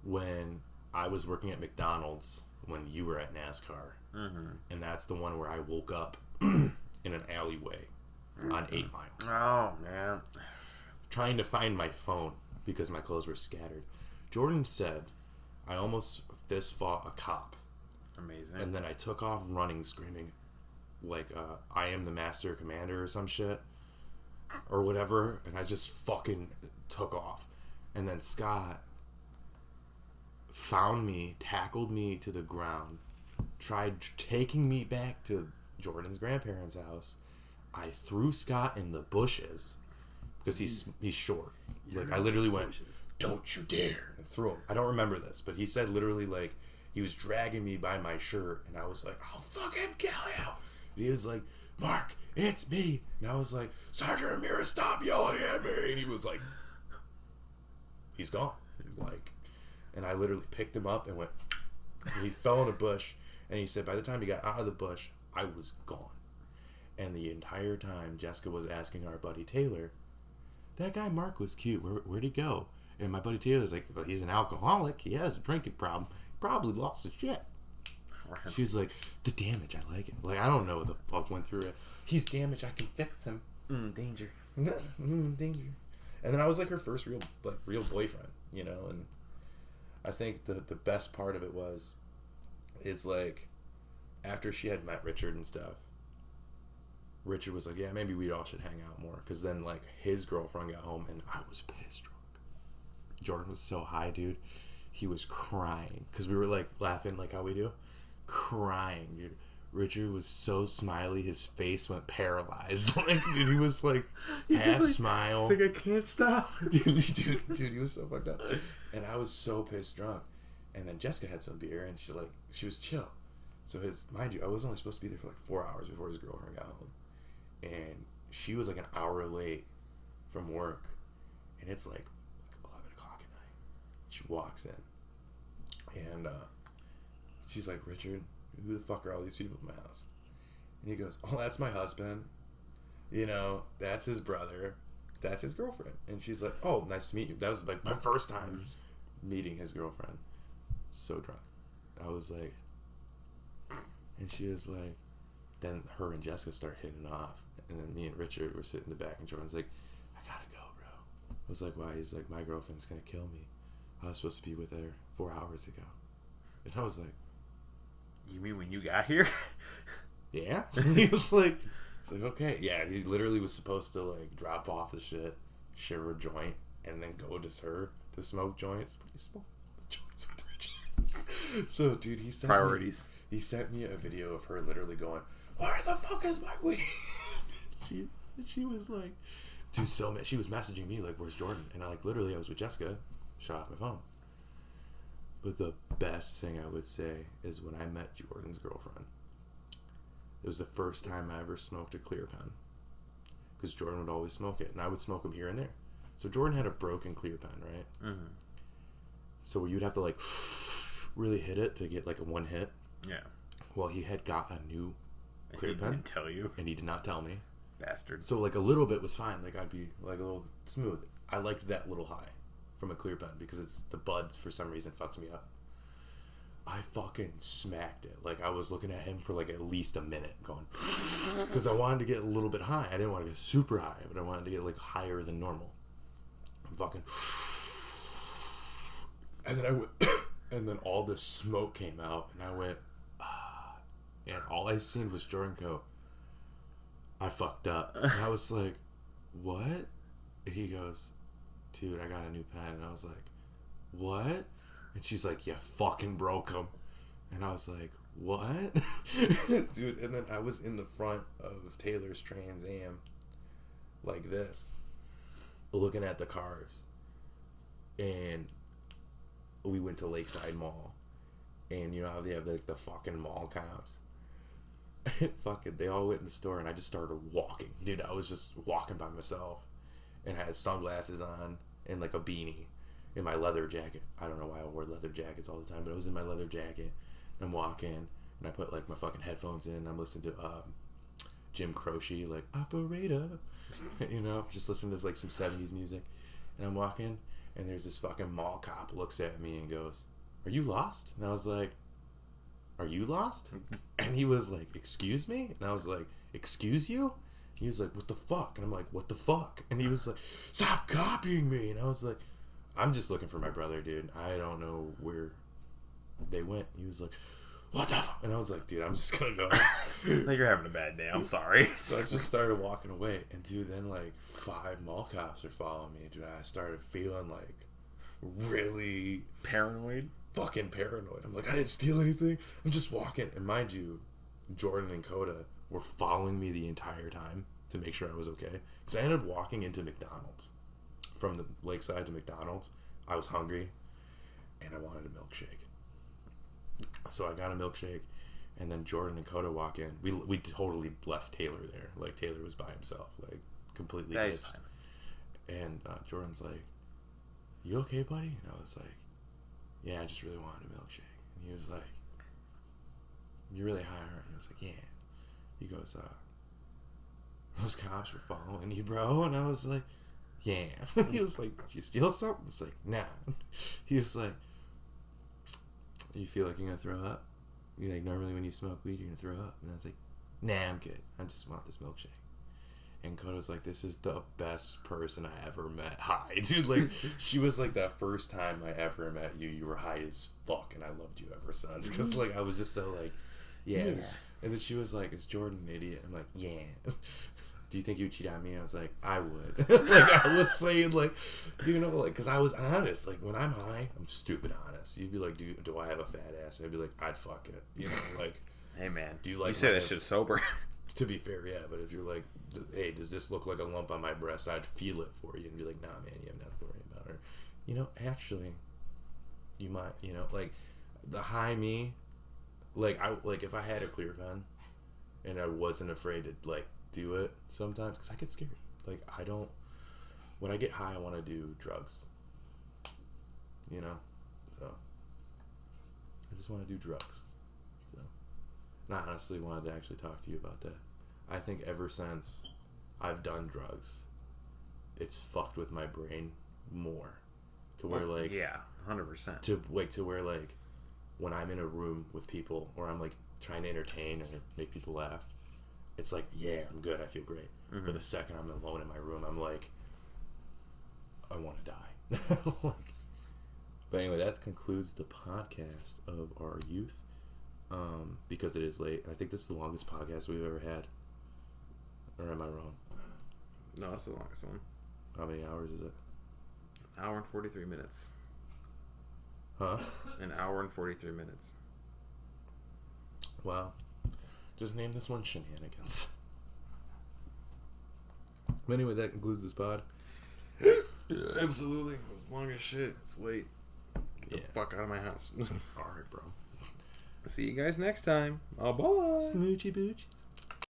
when I was working at McDonald's when you were at NASCAR. Mm-hmm. And that's the one where I woke up in an alleyway on 8 Mile. Oh, man. Trying to find my phone because my clothes were scattered. Jordan said I almost fist fought a cop. Amazing. And then I took off running, screaming, like, I am the master commander or some shit. Or whatever. And I just fucking took off. And then Scott found me, tackled me to the ground, tried taking me back to Jordan's grandparents' house. I threw Scott in the bushes because he's short. Like, I literally went, don't you dare, and threw him. I don't remember this, but he said literally, like, he was dragging me by my shirt, and I was like, I'll fucking kill you. And he was like, Mark, it's me. And I was like, Sergeant Ramirez, stop yelling at me. And he was like, he's gone. Like, and I literally picked him up and went, and he fell in a bush. And he said by the time he got out of the bush, I was gone. And the entire time, Jessica was asking our buddy Taylor, that guy Mark was cute. Where'd he go? And my buddy Taylor's like, well, he's an alcoholic. He has a drinking problem. He probably lost his shit. She's like, the damage, I like it. Like, I don't know what the fuck went through it. He's damaged, I can fix him. Danger. Danger. And then I was like her first real boyfriend, and I think the best part of it is like, after she had met Richard and stuff, Richard was like, yeah, maybe we all should hang out more. Because then, like, his girlfriend got home, and I was pissed drunk. Jordan was so high, dude. He was crying. Because we were, like, laughing like how we do. Crying, dude. Richard was so smiley, his face went paralyzed. Like, dude, he was, like, half like, smile. He's like, I can't stop. dude, he was so fucked up. And I was so pissed drunk. And then Jessica had some beer, and she was chill. So mind you, I was only supposed to be there for, like, 4 hours before his girlfriend got home. And she was like an hour late from work, and it's like 11 o'clock at night. She walks in, and she's like, Richard, who the fuck are all these people in my house? And he goes, oh, that's my husband. That's his brother. That's his girlfriend. And she's like, oh, nice to meet you. That was like my first time meeting his girlfriend. So drunk. I was like, and she was like, then her and Jessica start hitting it off. And then me and Richard were sitting in the back, and Jordan's like, I gotta go, bro. I was like, why? He's like, my girlfriend's gonna kill me. I was supposed to be with her 4 hours ago. And I was like, you mean when you got here? Yeah. He was like, okay. Yeah, he literally was supposed to, like, drop off the shit, share a joint, and then go to her to smoke joints. But he smoked the joints with Richard. So, dude, he sent me a video of her literally going, where the fuck is my weed? She was like, dude, so mad. She was messaging me like, where's Jordan? And I was with Jessica, shut off my phone. But the best thing I would say is when I met Jordan's girlfriend, it was the first time I ever smoked a clear pen. Because Jordan would always smoke it, and I would smoke them here and there. So Jordan had a broken clear pen, right? Mm-hmm. So you'd have to, like, really hit it to get, like, a one hit. Yeah. Well, he had got a new clear pen. He didn't tell you. And he did not tell me. Bastard. So, like, a little bit was fine. Like, I'd be, like, a little smooth. I liked that little high from a clear pen because it's the bud, for some reason, fucks me up. I fucking smacked it. Like, I was looking at him for, like, at least a minute going, because I wanted to get a little bit high. I didn't want to get super high, but I wanted to get, like, higher than normal. I'm fucking, and then And then all this smoke came out, and I went, ah. And all I seen was Jordan go, I fucked up. And I was like, what? And he goes, dude, I got a new pen. And I was like, what? And she's like, yeah, fucking broke him. And I was like, what? Dude, and then I was in the front of Taylor's Trans Am, like this, looking at the cars. And we went to Lakeside Mall. And you know how they have like the fucking mall cops? Fucking, they all went in the store, and I just started walking. Dude, I was just walking by myself. And I had sunglasses on and like a beanie in my leather jacket. I don't know why I wore leather jackets all the time, but I was in my leather jacket. I'm walking, and I put like my fucking headphones in. I'm listening to Jim Croce, like Operator, you know, just listening to like some 70s music. And I'm walking, and there's this fucking mall cop looks at me and goes, "Are you lost?" And I was like, "Are you lost?" And he was like, "Excuse me?" And I was like, "Excuse you?" He was like, "What the fuck?" And I'm like, "What the fuck?" And he was like, "Stop copying me." And I was like, "I'm just looking for my brother, dude. I don't know where they went." He was like, "What the fuck?" And I was like, "Dude, I'm just gonna go." Like, you're having a bad day. I'm sorry. So I just started walking away. And dude, then like 5 mall cops are following me. Dude, I started feeling like really Paranoid? fucking paranoid. I'm like, I didn't steal anything. I'm just walking. And mind you, Jordan and Coda were following me the entire time to make sure I was okay. Because I ended up walking into McDonald's. From the Lakeside to McDonald's. I was hungry, and I wanted a milkshake. So I got a milkshake, and then Jordan and Coda walk in. We totally left Taylor there. Like, Taylor was by himself, like, completely That is ditched. fine. And Jordan's like, "You okay, buddy?" And I was like, "Yeah, I just really wanted a milkshake." And he was like, "You're really high, aren't you?" I was like, "Yeah." He goes, "Those cops were following you, bro." And I was like, "Yeah." He was like, "Did you steal something?" I was like, "Nah." He was like, "You feel like you're gonna throw up? You like, normally when you smoke weed, you're gonna throw up." And I was like, "Nah, I'm good. I just want this milkshake." And Coda's like, "This is the best person I ever met." Hi, dude. Like, she was like, "That first time I ever met you, you were high as fuck, and I loved you ever since." Because like, I was just so like, yeah. And then she was like, "Is Jordan an idiot?" I'm like, "Yeah." "Do you think you would cheat on me?" I was like, "I would." Like, I was saying, like, you know, like, because I was honest. Like, when I'm high, I'm stupid honest. You'd be like, do I have a fat ass?" I'd be like, "I'd fuck it." You know, like, Hey, man. do you like You say my- that shit sober. To be fair, yeah, but if you're like, "Hey, does this look like a lump on my breast?" I'd feel it for you and be like, "Nah, man, you have nothing to worry about." Or, you know, actually, you might, you know, like, the high me, like, if I had a clear pen and I wasn't afraid to, like, do it sometimes, because I get scared. Like, when I get high, I want to do drugs, you know, so, I just want to do drugs. And I honestly wanted to actually talk to you about that. I think ever since I've done drugs, it's fucked with my brain more. To where, like... Yeah, 100%. To where, like, when I'm in a room with people, or I'm, like, trying to entertain or make people laugh, it's like, yeah, I'm good, I feel great. Mm-hmm. But the second I'm alone in my room, I'm like, I want to die. But anyway, that concludes the podcast of our youth. Because it is late. I think this is the longest podcast we've ever had. Or am I wrong? No, that's the longest one. How many hours is it? An hour and 43 minutes. Huh? An hour and 43 minutes. Wow. Just name this one Shenanigans. But anyway, that concludes this pod. Absolutely. It's long as shit. It's late. Get the fuck out of my house. Alright, bro. See you guys next time. Bye. Smoochy booch.